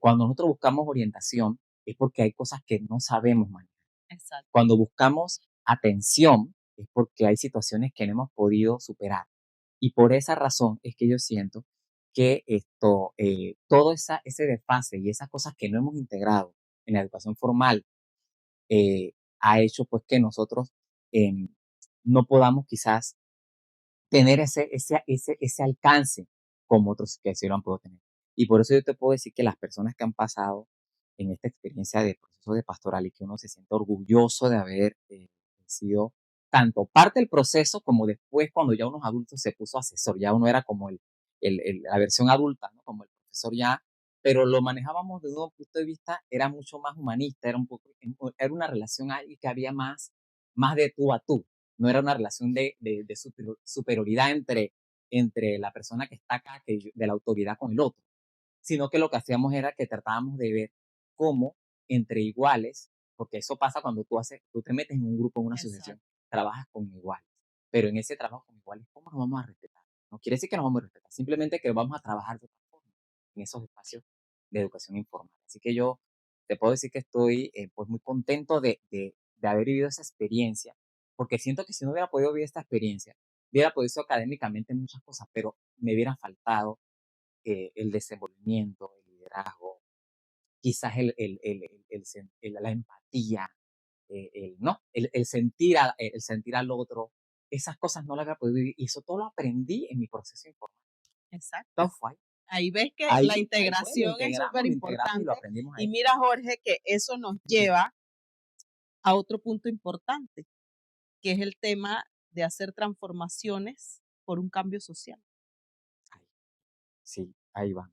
[SPEAKER 2] Cuando nosotros buscamos orientación es porque hay cosas que no sabemos manejar.
[SPEAKER 3] Exacto.
[SPEAKER 2] Cuando buscamos atención es porque hay situaciones que no hemos podido superar. Y por esa razón es que yo siento que todo ese desfase y esas cosas que no hemos integrado en la educación formal ha hecho pues que nosotros em, no podamos quizás tener ese alcance como otros que sí lo han podido tener. Y por eso yo te puedo decir que las personas que han pasado en esta experiencia de proceso de pastoral y que uno se siente orgulloso de haber sido tanto parte del proceso como después cuando ya unos adultos se puso asesor, ya uno era como la versión adulta, ¿no? Como el profesor ya, pero lo manejábamos desde un punto de vista, era mucho más humanista, era una relación ahí que había más de tú a tú, no era una relación de superioridad entre la persona que está acá, de la autoridad con el otro, sino que lo que hacíamos era que tratábamos de ver cómo entre iguales, porque eso pasa cuando tú te metes en un grupo, en una asociación,
[SPEAKER 3] Exacto.
[SPEAKER 2] trabajas con iguales, pero en ese trabajo con iguales, ¿cómo nos vamos a respetar? No quiere decir que nos vamos a respetar, simplemente que vamos a trabajar de otra forma en esos espacios de educación informal. Así que yo te puedo decir que estoy pues muy contento de haber vivido esa experiencia, porque siento que si no hubiera podido vivir esta experiencia, hubiera podido ser académicamente muchas cosas, pero me hubiera faltado el desenvolvimiento, el liderazgo, quizás la empatía, ¿no? El sentir al otro. Esas cosas no las había podido vivir y eso todo lo aprendí en mi proceso informal. Todo
[SPEAKER 3] Exacto.
[SPEAKER 2] fue ahí.
[SPEAKER 3] Ahí ves que la
[SPEAKER 2] Ahí fue,
[SPEAKER 3] integración es súper
[SPEAKER 2] lo integramos y lo
[SPEAKER 3] importante.
[SPEAKER 2] aprendimos
[SPEAKER 3] Y
[SPEAKER 2] ahí.
[SPEAKER 3] mira, Jorge, que eso nos lleva a otro punto importante, que es el tema de hacer transformaciones por un cambio social.
[SPEAKER 2] Ahí, sí, ahí va.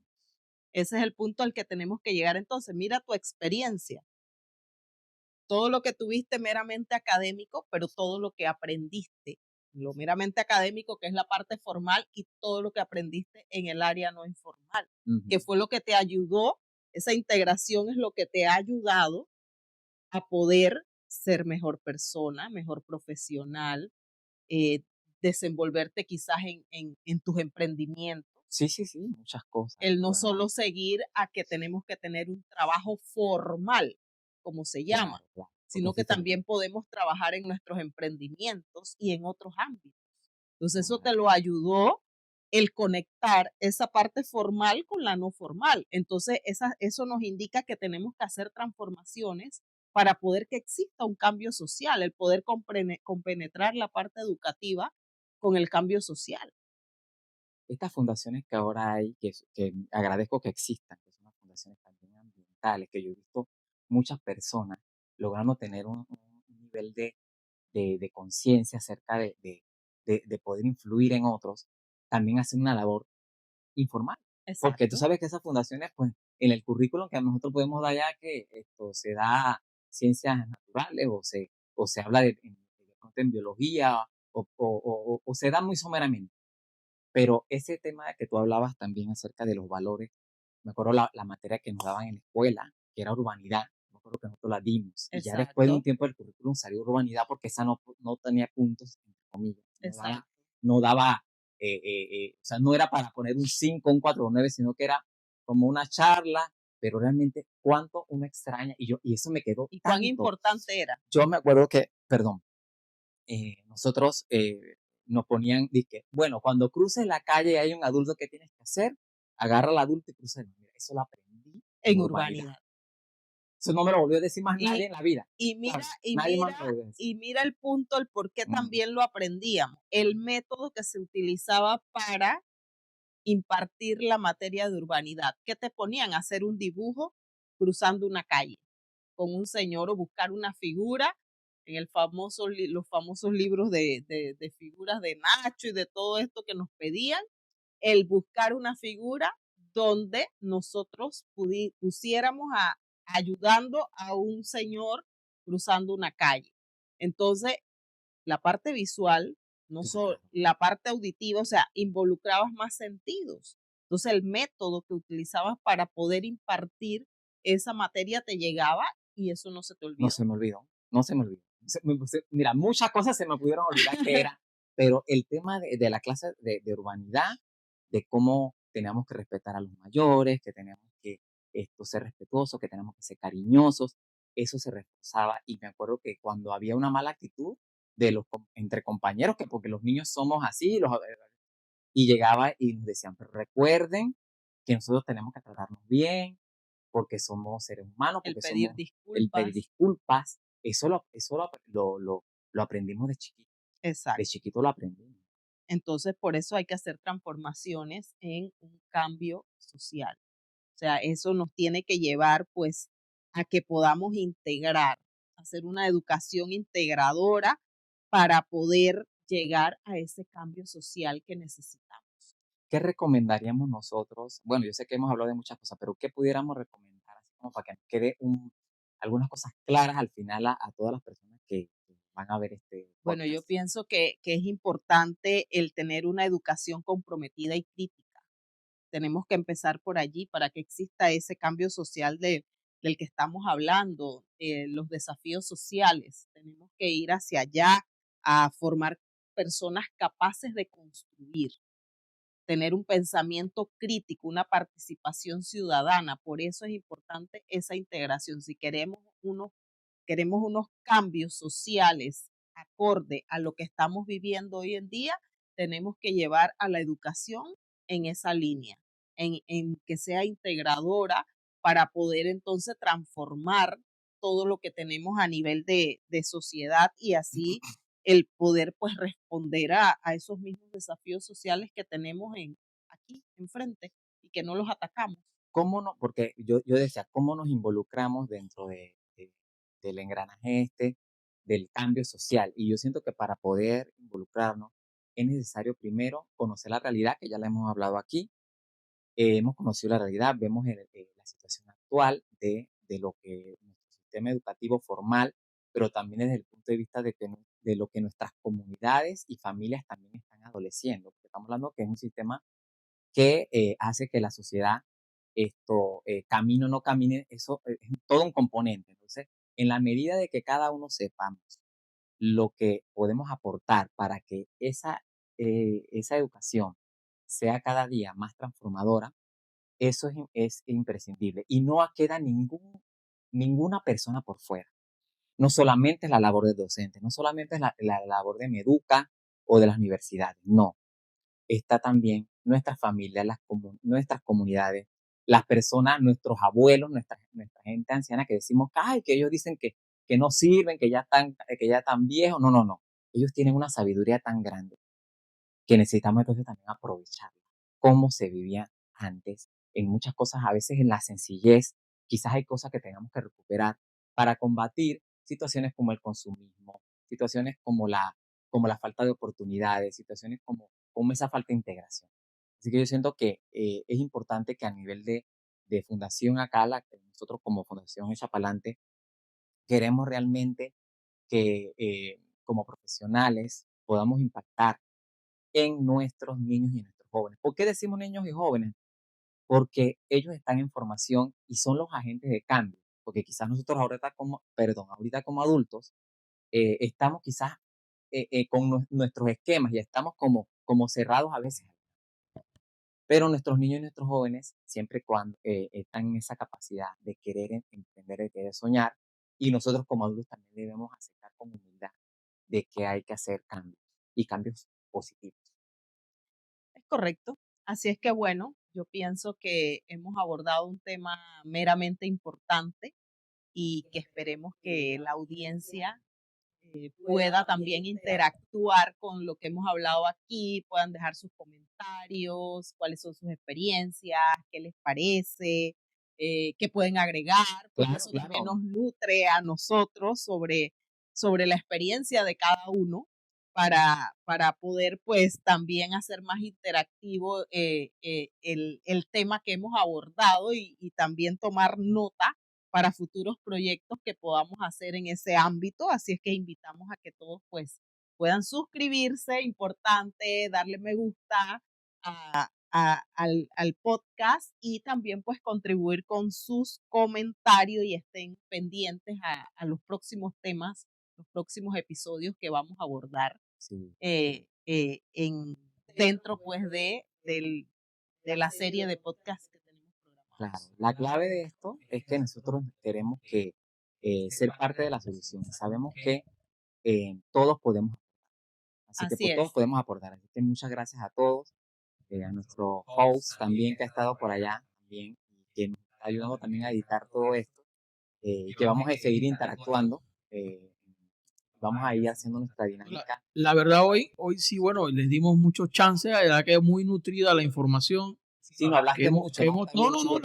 [SPEAKER 3] Ese es el punto al que tenemos que llegar. Entonces, mira tu experiencia, todo lo que tuviste meramente académico, pero todo lo que aprendiste, lo meramente académico, que es la parte formal, y todo lo que aprendiste en el área no informal, que fue lo que te ayudó, esa integración es lo que te ha ayudado a poder ser mejor persona, mejor profesional, eh, desenvolverte quizás en tus emprendimientos,
[SPEAKER 2] Sí, sí, sí, muchas cosas.
[SPEAKER 3] el no
[SPEAKER 2] Bueno,
[SPEAKER 3] solo seguir a que tenemos que tener un trabajo formal, como se llama,
[SPEAKER 2] claro, claro, porque
[SPEAKER 3] sino
[SPEAKER 2] es
[SPEAKER 3] que
[SPEAKER 2] diferente.
[SPEAKER 3] también podemos trabajar en nuestros emprendimientos y en otros ámbitos. Entonces eso te
[SPEAKER 2] Claro.
[SPEAKER 3] lo ayudó el conectar esa parte formal con la no formal. Entonces eso nos indica que tenemos que hacer transformaciones para poder que exista un cambio social, el poder compenetrar la parte educativa con el cambio social.
[SPEAKER 2] Estas fundaciones que ahora hay, que agradezco que existan, que son las fundaciones también ambientales, que yo he visto muchas personas logrando tener un nivel de conciencia acerca de poder influir en otros, también hacen una labor informal. Porque tú
[SPEAKER 3] Exacto,
[SPEAKER 2] sabes que esas fundaciones, pues, en el currículum que a nosotros podemos dar ya que esto se da ciencias naturales o se habla de pronto en biología o se da muy someramente. Pero ese tema que tú hablabas también acerca de los valores, me acuerdo la materia que nos daban en la escuela, que era urbanidad, me acuerdo que nosotros la dimos, y ya después de un
[SPEAKER 3] exacto,
[SPEAKER 2] tiempo del currículum salió urbanidad porque esa no tenía puntos, entre comillas,
[SPEAKER 3] exacto.
[SPEAKER 2] no daba, o sea, no era para poner un 5 un 4 o 9 sino que era como una charla, pero realmente cuánto uno extraña, y eso me quedó
[SPEAKER 3] Y cuán
[SPEAKER 2] tanto.
[SPEAKER 3] importante era.
[SPEAKER 2] Yo me acuerdo que, perdón, nosotros nos ponían, dije, bueno, cuando cruces la calle y hay un adulto, ¿qué tienes que hacer? Agarra al adulto y cruza. Mira, eso lo aprendí en
[SPEAKER 3] en
[SPEAKER 2] urbanidad.
[SPEAKER 3] urbanidad.
[SPEAKER 2] Eso no me lo volvió a decir más nadie
[SPEAKER 3] Y,
[SPEAKER 2] en la vida.
[SPEAKER 3] y mira,
[SPEAKER 2] ¿Sabes?
[SPEAKER 3] y
[SPEAKER 2] Nadie más
[SPEAKER 3] mira,
[SPEAKER 2] me lo volvió a decir.
[SPEAKER 3] y mira el punto, el por qué
[SPEAKER 2] Ujú.
[SPEAKER 3] también lo aprendíamos. El método que se utilizaba para impartir la materia de urbanidad. ¿Qué te ponían? A hacer un dibujo cruzando una calle con un señor o buscar una figura en los famosos libros de figuras de Nacho y de todo esto que nos pedían, el buscar una figura donde nosotros pusiéramos ayudando a un señor cruzando una calle. Entonces, la parte visual, no solo
[SPEAKER 2] Claro.
[SPEAKER 3] la parte auditiva, o sea, involucrabas más sentidos. Entonces, el método que utilizabas para poder impartir esa materia te llegaba y eso no se te
[SPEAKER 2] No
[SPEAKER 3] olvidó.
[SPEAKER 2] se me olvidó, no se me olvidó. Mira, muchas cosas se me pudieron olvidar que era, pero el tema de la clase de urbanidad, de cómo teníamos que respetar a los mayores, que teníamos que ser respetuosos, que teníamos que ser cariñosos, eso se reforzaba. Y me acuerdo que cuando había una mala actitud entre compañeros, que porque los niños somos así, y llegaba y nos decían, pero recuerden que nosotros tenemos que tratarnos bien, porque somos seres humanos,
[SPEAKER 3] El
[SPEAKER 2] porque
[SPEAKER 3] pedir
[SPEAKER 2] somos el pedir
[SPEAKER 3] disculpas.
[SPEAKER 2] disculpas. Eso lo aprendimos de chiquito. De
[SPEAKER 3] Exacto.
[SPEAKER 2] chiquito lo aprendimos.
[SPEAKER 3] Entonces, por eso hay que hacer transformaciones en un cambio social. O sea, eso nos tiene que llevar pues a que podamos integrar, hacer una educación integradora para poder llegar a ese cambio social que necesitamos.
[SPEAKER 2] ¿Qué recomendaríamos nosotros? Bueno, yo sé que hemos hablado de muchas cosas, pero ¿qué pudiéramos recomendar así como para que nos quede algunas cosas claras al final a todas las personas que van a ver este
[SPEAKER 3] Bueno, yo
[SPEAKER 2] podcast?
[SPEAKER 3] pienso que es importante el tener una educación comprometida y crítica. Tenemos que empezar por allí para que exista ese cambio social del que estamos hablando, los desafíos sociales. Tenemos que ir hacia allá a formar personas capaces de construir, tener un pensamiento crítico, una participación ciudadana. Por eso es importante esa integración. Si queremos unos cambios sociales acorde a lo que estamos viviendo hoy en día, tenemos que llevar a la educación en esa línea, en que sea integradora para poder entonces transformar todo lo que tenemos a nivel de sociedad y así el poder pues responder a esos mismos desafíos sociales que tenemos aquí enfrente y que no los atacamos.
[SPEAKER 2] ¿Cómo no? Porque yo decía, ¿cómo nos involucramos dentro del engranaje del cambio social? Y yo siento que para poder involucrarnos es necesario primero conocer la realidad, que ya la hemos hablado aquí. Hemos conocido la realidad, vemos la situación actual de lo que nuestro sistema educativo formal, pero también desde el punto de vista de lo que nuestras comunidades y familias también están adoleciendo. Porque estamos hablando que es un sistema que hace que la sociedad camine o no camine, eso es todo un componente. Entonces, en la medida de que cada uno sepamos lo que podemos aportar para que esa educación sea cada día más transformadora, eso es imprescindible. Y no queda ninguna persona por fuera. No solamente es la labor del docente, no solamente es la labor de Meduca o de las universidades, no, está también nuestras familias, nuestras comunidades, las personas, nuestros abuelos, nuestra gente anciana que decimos ay, que ellos dicen que no sirven, que ya están viejos. No, no, no. Ellos tienen una sabiduría tan grande que necesitamos entonces también aprovecharla. Cómo se vivía antes, en muchas cosas, a veces en la sencillez, quizás hay cosas que tengamos que recuperar para combatir situaciones como el consumismo, situaciones como la falta de oportunidades, situaciones como esa falta de integración. Así que yo siento que es importante que a nivel de fundación acá, nosotros como Fundación Echa Pa'lante, queremos realmente que como profesionales podamos impactar en nuestros niños y nuestros jóvenes. ¿Por qué decimos niños y jóvenes? Porque ellos están en formación y son los agentes de cambio. Porque quizás nosotros ahorita como adultos, estamos quizás con nuestros esquemas y estamos como cerrados a veces. Pero nuestros niños y nuestros jóvenes, siempre y cuando están en esa capacidad de querer entender, de querer soñar, y nosotros como adultos también debemos aceptar con humildad de que hay que hacer cambios, y cambios positivos.
[SPEAKER 3] Es correcto. Así es que bueno, yo pienso que hemos abordado un tema meramente importante y que esperemos que la audiencia pueda también interactuar con lo que hemos hablado aquí, puedan dejar sus comentarios, cuáles son sus experiencias, qué les parece, qué pueden agregar, pues
[SPEAKER 2] Claro,
[SPEAKER 3] eso también
[SPEAKER 2] claro.
[SPEAKER 3] nos nutre a nosotros sobre la experiencia de cada uno para poder pues también hacer más interactivo el tema que hemos abordado y también tomar nota para futuros proyectos que podamos hacer en ese ámbito. Así es que invitamos a que todos pues puedan suscribirse, importante, darle me gusta al podcast y también pues contribuir con sus comentarios y estén pendientes a los próximos temas, los próximos episodios que vamos a abordar
[SPEAKER 2] Sí.
[SPEAKER 3] dentro pues de la serie de podcasts que tenemos
[SPEAKER 2] Claro,
[SPEAKER 3] programados.
[SPEAKER 2] la clave de esto es que nosotros queremos que ser parte de la solución. Sabemos que todos podemos, así que
[SPEAKER 3] Así
[SPEAKER 2] pues, todos
[SPEAKER 3] es.
[SPEAKER 2] podemos aportar. Así que muchas gracias a todos, a nuestro host también que ha estado por allá también y que nos está ayudando también a editar todo esto y que vamos a seguir interactuando. Vamos a ir haciendo nuestra dinámica.
[SPEAKER 1] La verdad hoy sí, bueno, les dimos muchos chances, la verdad que es muy nutrida la información.
[SPEAKER 2] Sí, no hablaste mucho, ¿no?
[SPEAKER 1] No,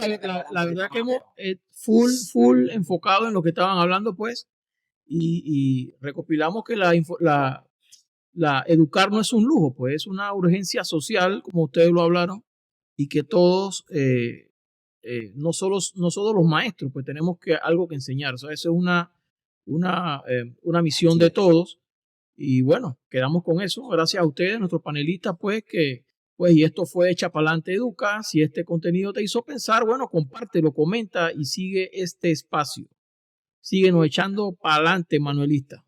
[SPEAKER 1] la verdad que hemos full enfocado en lo que estaban hablando, pues, y recopilamos que la educar no es un lujo, pues es una urgencia social, como ustedes lo hablaron, y que todos, no solo los maestros, pues tenemos algo que enseñar. O sea, eso es una misión
[SPEAKER 2] Sí.
[SPEAKER 1] de todos. Y bueno, quedamos con eso. Gracias a ustedes, nuestros panelistas, pues, y esto fue Echa Pa'lante Educa. Si este contenido te hizo pensar, bueno, compártelo, comenta y sigue este espacio. Síguenos echando pa'lante, Manuelista.